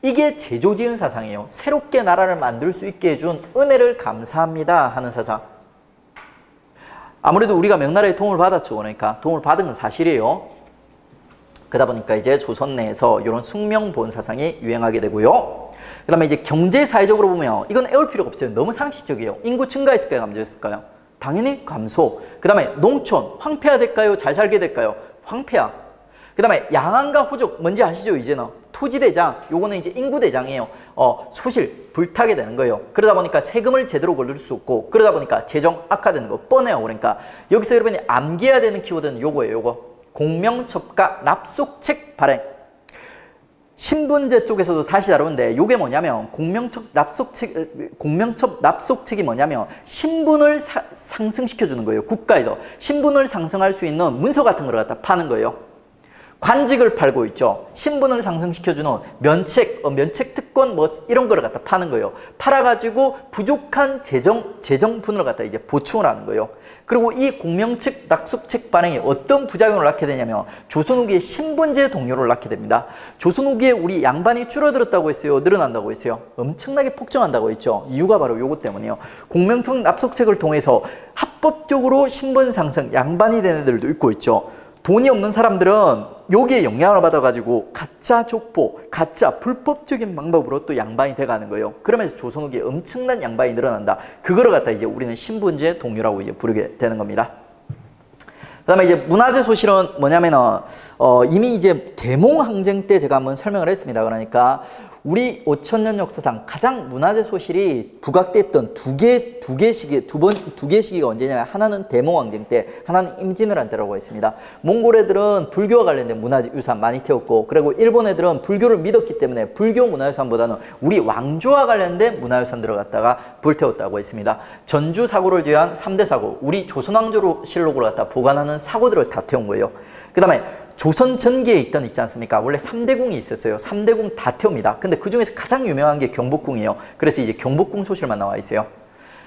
이게 제조지은 사상이에요. 새롭게 나라를 만들 수 있게 해준 은혜를 감사합니다 하는 사상. 아무래도 우리가 명나라의 도움을 받았죠. 그러니까 도움을 받은 건 사실이에요. 그러다 보니까 이제 조선 내에서 이런 숭명본사상이 유행하게 되고요. 그 다음에 이제 경제 사회적으로 보면 이건 애울 필요가 없어요. 너무 상식적이에요. 인구 증가했을까요? 감소했을까요? 당연히 감소. 그 다음에 농촌 황폐화 될까요? 잘 살게 될까요? 황폐화. 그 다음에 양안과 호족 뭔지 아시죠? 이제는 토지대장, 요거는 이제 인구대장이에요. 소실 불타게 되는 거예요. 그러다 보니까 세금을 제대로 걸릴 수 없고, 그러다 보니까 재정 악화되는 거 뻔해요. 그러니까 여기서 여러분이 암기해야 되는 키워드는 요거예요. 요거 공명첩가 납속책 발행. 신분제 쪽에서도 다시 다루는데 요게 뭐냐면 공명첩 납속책이 뭐냐면 신분을 상승시켜주는 거예요. 국가에서 신분을 상승할 수 있는 문서 같은 걸 갖다 파는 거예요. 관직을 팔고 있죠. 신분을 상승시켜주는 면책 특권 뭐 이런 거를 갖다 파는 거예요. 팔아가지고 부족한 재정분을 갖다 이제 보충을 하는 거예요. 그리고 이 공명책 납속책 발행이 어떤 부작용을 낳게 되냐면 조선 후기에 신분제 동요를 낳게 됩니다. 조선 후기에 우리 양반이 줄어들었다고 했어요? 늘어난다고 했어요? 엄청나게 폭증한다고 했죠. 이유가 바로 요것 때문이에요. 공명책 납속책을 통해서 합법적으로 신분 상승, 양반이 된 애들도 있고 있죠. 돈이 없는 사람들은 여기에 영향을 받아가지고 가짜 족보, 가짜 불법적인 방법으로 또 양반이 돼가는 거예요. 그러면서 조선 후기에 엄청난 양반이 늘어난다. 그거를 갖다 이제 우리는 신분제 동요라고 이제 부르게 되는 겁니다. 그 다음에 이제 문화재 소실은 뭐냐면은, 이미 이제 대몽항쟁 때 제가 한번 설명을 했습니다. 그러니까 우리 5000년 역사상 가장 문화재 소실이 부각됐던 두 개 시기가 언제냐면 하나는 대몽왕정 때, 하나는 임진왜란 때라고 했습니다. 몽골 애들은 불교와 관련된 문화유산 많이 태웠고, 그리고 일본 애들은 불교를 믿었기 때문에 불교 문화유산보다는 우리 왕조와 관련된 문화유산들을 갖다가 불태웠다고 했습니다. 전주 사고를 제외한 3대 사고, 우리 조선왕조실록을 갖다 보관하는 사고들을 다 태운 거예요. 그 다음에 조선 전기에 있지 않습니까? 원래 3대궁이 있었어요. 3대궁 다 태웁니다. 근데 그 중에서 가장 유명한 게 경복궁이에요. 그래서 이제 경복궁 소실만 나와 있어요.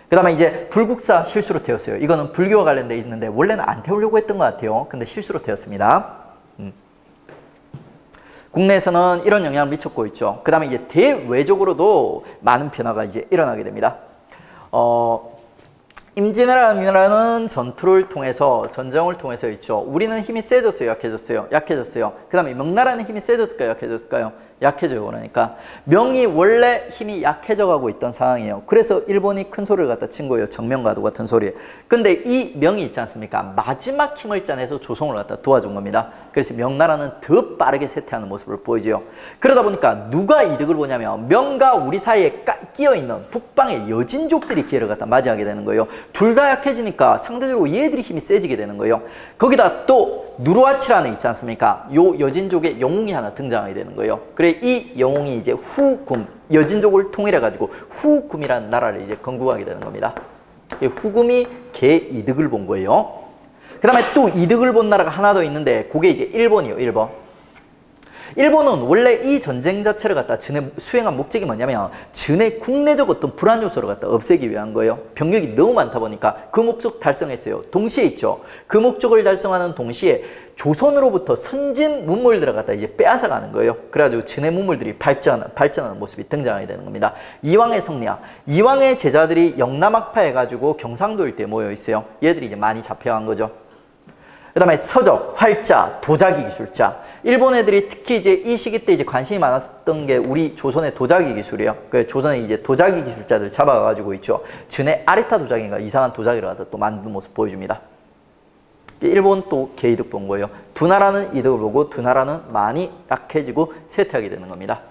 그 다음에 이제 불국사 실수로 태웠어요. 이거는 불교와 관련돼 있는데 원래는 안 태우려고 했던 것 같아요. 근데 실수로 태웠습니다. 국내에서는 이런 영향을 미쳤고 있죠. 그 다음에 이제 대외적으로도 많은 변화가 이제 일어나게 됩니다. 임진왜란이라는 전투를 통해서, 전쟁을 통해서 있죠. 우리는 힘이 세졌어요? 약해졌어요? 약해졌어요. 그 다음에 명나라는 힘이 세졌을까요? 약해졌을까요? 약해져요. 그러니까 명이 원래 힘이 약해져 가고 있던 상황이에요. 그래서 일본이 큰 소리를 갖다 친 거예요. 정명가도 같은 소리. 근데 이 명이 있지 않습니까? 마지막 힘을 짜내서 조선을 갖다 도와준 겁니다. 그래서 명나라는 더 빠르게 쇠퇴하는 모습을 보이죠. 그러다 보니까 누가 이득을 보냐면 명과 우리 사이에 끼어있는 북방의 여진족들이 기회를 갖다 맞이하게 되는 거예요. 둘 다 약해지니까 상대적으로 얘들이 힘이 세지게 되는 거예요. 거기다 또 누르하치라는 있지 않습니까? 요 여진족의 영웅이 하나 등장하게 되는 거예요. 그래 이 영웅이 이제 후금, 여진족을 통일해 가지고 후금이라는 나라를 이제 건국하게 되는 겁니다. 후금이 개 이득을 본 거예요. 그 다음에 또 이득을 본 나라가 하나 더 있는데 그게 이제 일본이에요. 일본. 일본은 원래 이 전쟁 자체를 갖다 수행한 목적이 뭐냐면 전의 국내적 어떤 불안 요소를 갖다 없애기 위한 거예요. 병력이 너무 많다 보니까 그 목적 달성했어요. 동시에 있죠. 그 목적을 달성하는 동시에 조선으로부터 선진 문물들을 갖다 이제 빼앗아가는 거예요. 그래가지고 전의 문물들이 발전하는 모습이 등장하게 되는 겁니다. 이왕의 성리학, 이왕의 제자들이 영남학파 해가지고 경상도 일대에 모여 있어요. 얘들이 이제 많이 잡혀간 거죠. 그 다음에 서적, 활자, 도자기 기술자. 일본 애들이 특히 이제 이 시기 때 이제 관심이 많았던 게 우리 조선의 도자기 기술이에요. 그 조선의 이제 도자기 기술자들 잡아가지고 있죠. 전에 아리타 도자기인가 이상한 도자기를 갖다 또 만드는 모습 보여줍니다. 일본 또 개이득 본 거예요. 두 나라는 이득을 보고 두 나라는 많이 약해지고 쇠퇴하게 되는 겁니다.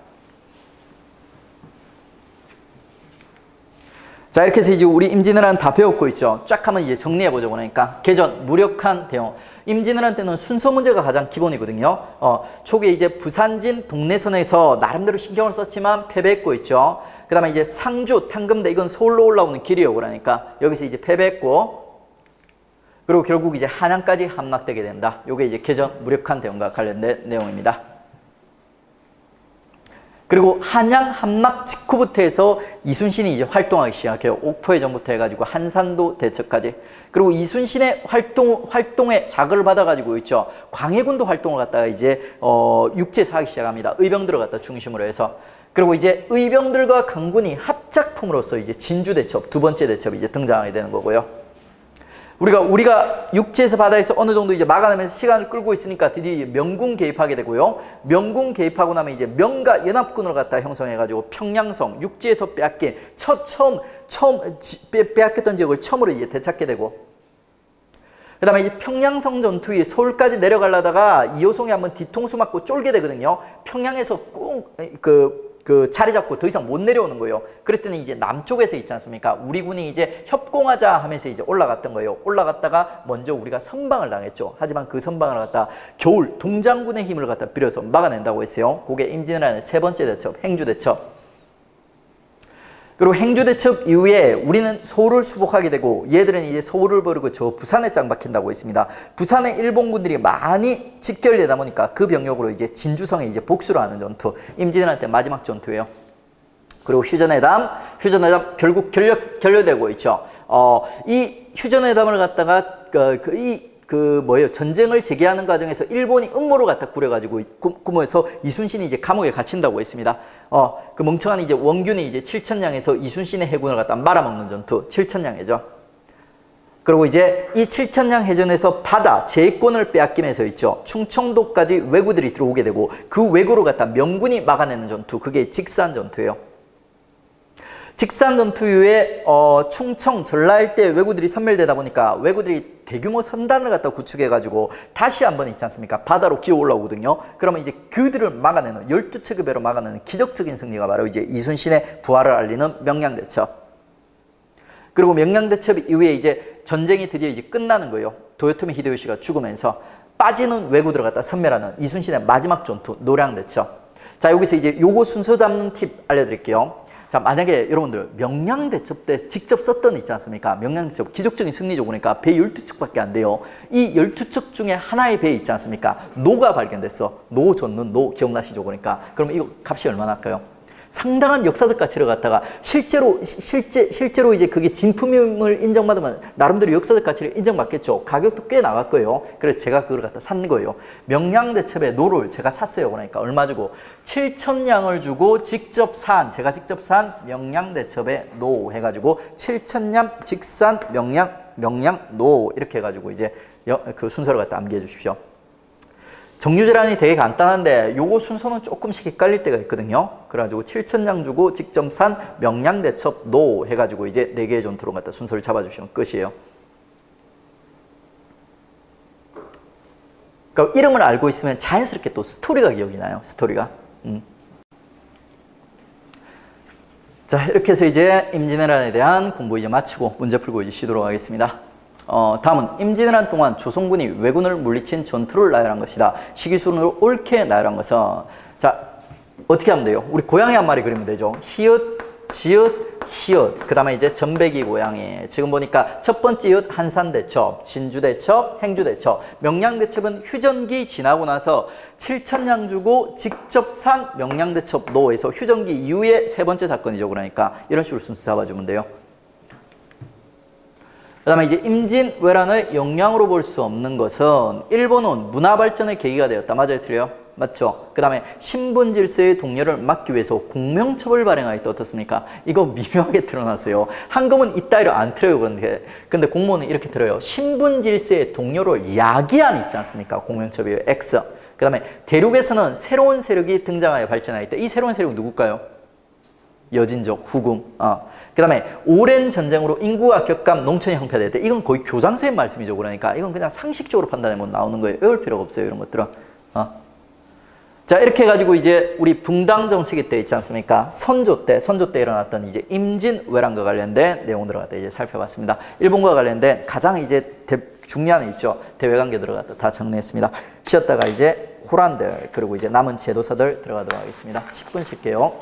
자, 이렇게 해서 이제 우리 임진왜란 다 배웠고 있죠. 쫙 한번 이제 정리해보죠. 그러니까 개전, 무력한 대응. 임진왜란 때는 순서 문제가 가장 기본이거든요. 초기에 이제 부산진 동래선에서 나름대로 신경을 썼지만 패배했고 있죠. 그 다음에 이제 상주, 탕금대, 이건 서울로 올라오는 길이에요. 그러니까 여기서 이제 패배했고, 그리고 결국 이제 한양까지 함락되게 된다. 요게 이제 개전, 무력한 대응과 관련된 내용입니다. 그리고 한양 함락 직후부터 해서 이순신이 이제 활동하기 시작해요. 옥포해 전부터 해가지고 한산도 대첩까지. 그리고 이순신의 활동에 자극을 받아가지고 있죠. 광해군도 활동을 갖다가 이제 육지에서 하기 시작합니다. 의병들을 갖다 중심으로 해서. 그리고 이제 의병들과 강군이 합작품으로서 이제 진주 대첩, 두 번째 대첩이 이제 등장하게 되는 거고요. 우리가 육지에서 바다에서 어느 정도 이제 막아내면서 시간을 끌고 있으니까 드디어 명군 개입하게 되고요. 명군 개입하고 나면 이제 명가 연합군을 갖다 형성해가지고 평양성, 육지에서 처음 빼앗겼던 지역을 처음으로 이제 되찾게 되고, 그 다음에 이제 평양성 전투에 서울까지 내려가려다가 이호송이 한번 뒤통수 맞고 쫄게 되거든요. 평양에서 꾹 자리 잡고 더 이상 못 내려오는 거예요. 그랬더니 이제 남쪽에서 있지 않습니까? 우리 군이 이제 협공하자 하면서 이제 올라갔던 거예요. 올라갔다가 먼저 우리가 선방을 당했죠. 하지만 그 선방을 갖다 겨울 동장군의 힘을 갖다 빌어서 막아낸다고 했어요. 그게 임진왜란의 세 번째 대첩, 행주대첩. 그리고 행주대첩 이후에 우리는 서울을 수복하게 되고 얘들은 이제 서울을 버리고 저 부산에 짱 박힌다고 했습니다. 부산에 일본군들이 많이 집결되다 보니까 그 병력으로 이제 진주성에 이제 복수를 하는 전투. 임진왜란 때 마지막 전투예요. 그리고 휴전회담 결국 결렬되고 있죠. 이 휴전회담을 갖다가 전쟁을 재개하는 과정에서 일본이 음모를 갖다 꾸려가지고 꾸며서 이순신이 이제 감옥에 갇힌다고 했습니다. 그 멍청한 이제 원균이 이제 칠천량에서 이순신의 해군을 갖다 말아먹는 전투, 칠천량해죠. 그리고 이제 이 칠천량 해전에서 바다 제권을 빼앗기면서 있죠. 충청도까지 왜구들이 들어오게 되고 그 왜구를 갖다 명군이 막아내는 전투, 그게 직산 전투예요. 직산 전투 이후에 충청, 전라일 때 왜구들이 섬멸되다 보니까 왜구들이 대규모 선단을 갖다 구축해가지고 다시 한번 있지 않습니까? 바다로 기어 올라오거든요. 그러면 이제 그들을 막아내는 12척의 배로 막아내는 기적적인 승리가 바로 이제 이순신의 부활을 알리는 명량대첩. 그리고 명량대첩 이후에 이제 전쟁이 드디어 이제 끝나는 거예요. 도요토미 히데요시가 죽으면서 빠지는 왜구들을 갖다 섬멸하는 이순신의 마지막 전투 노량대첩. 자, 여기서 이제 요거 순서 잡는 팁 알려드릴게요. 자, 만약에 여러분들 명량대첩 때 직접 썼던 있지 않습니까? 명량대첩 기적적인 승리죠. 그러니까 배 12척밖에 안 돼요. 이 12척 중에 하나의 배 있지 않습니까? 노가 발견됐어. 노 젓는 노 기억나시죠? 그러니까 그럼 이거 값이 얼마나 할까요? 상당한 역사적 가치를 갖다가 실제로 이제 그게 진품임을 인정받으면 나름대로 역사적 가치를 인정받겠죠. 가격도 꽤 나갈 거예요. 그래서 제가 그걸 갖다 산 거예요. 명량대첩의 노를 제가 샀어요. 그러니까 얼마 주고 7,000냥을 주고 제가 직접 산 명량대첩의 노 해가지고 7,000냥 직산 명량노 이렇게 해가지고 이제 그 순서를 갖다 암기해 주십시오. 정류재란이 되게 간단한데 요거 순서는 조금씩 헷갈릴 때가 있거든요. 그래가지고 7,000냥 주고 직접 산 명량대첩 노 해가지고 이제 4개의 전투로 갖다 순서를 잡아주시면 끝이에요. 그러니까 이름을 알고 있으면 자연스럽게 또 스토리가 기억이 나요. 스토리가. 자, 이렇게 해서 이제 임진왜란에 대한 공부 이제 마치고 문제 풀고 이제 쉬도록 하겠습니다. 다음은 임진왜란 동안 조선군이 왜군을 물리친 전투를 나열한 것이다. 시기순으로 옳게 나열한 것은, 자, 어떻게 하면 돼요? 우리 고양이 한 마리 그리면 되죠. 히읗, 지읒, 히읗. 그 다음에 이제 전배기 고양이. 지금 보니까 첫 번째 이웃 한산대첩, 진주대첩, 행주대첩. 명량대첩은 휴전기 지나고 나서 7,000냥 주고 직접 산 명량대첩 노에서 휴전기 이후에 세 번째 사건이죠. 그러니까 이런 식으로 순서 잡아주면 돼요. 그 다음에 이제 임진왜란의 영향으로 볼 수 없는 것은 일본은 문화발전의 계기가 되었다. 맞아요? 틀려요? 맞죠? 그 다음에 신분질서의 동료를 막기 위해서 국명첩을 발행하였다. 어떻습니까? 이거 미묘하게 드러났어요. 한금은 이따위로 안 틀어요. 근데 공무원은 이렇게 들어요. 신분질서의 동료를 야기한 있지 않습니까? 국명첩이에요. X. 그 다음에 대륙에서는 새로운 세력이 등장하여 발전하였다. 이 새로운 세력은 누굴까요? 여진족, 후금. 그 다음에 오랜 전쟁으로 인구가 격감, 농촌이 형편화됐다. 이건 거의 교장선생님 말씀이죠. 그러니까 이건 그냥 상식적으로 판단하면 나오는 거예요. 외울 필요가 없어요. 이런 것들은. 자, 이렇게 해가지고 이제 우리 붕당 정치기 때 있지 않습니까? 선조 때 일어났던 이제 임진왜란과 관련된 내용들을 갖다 이제 살펴봤습니다. 일본과 관련된 가장 이제 중요한 있죠. 대외관계 들어갔다 다 정리했습니다. 쉬었다가 이제 호란들 그리고 이제 남은 제도사들 들어가도록 하겠습니다. 10분 쉴게요.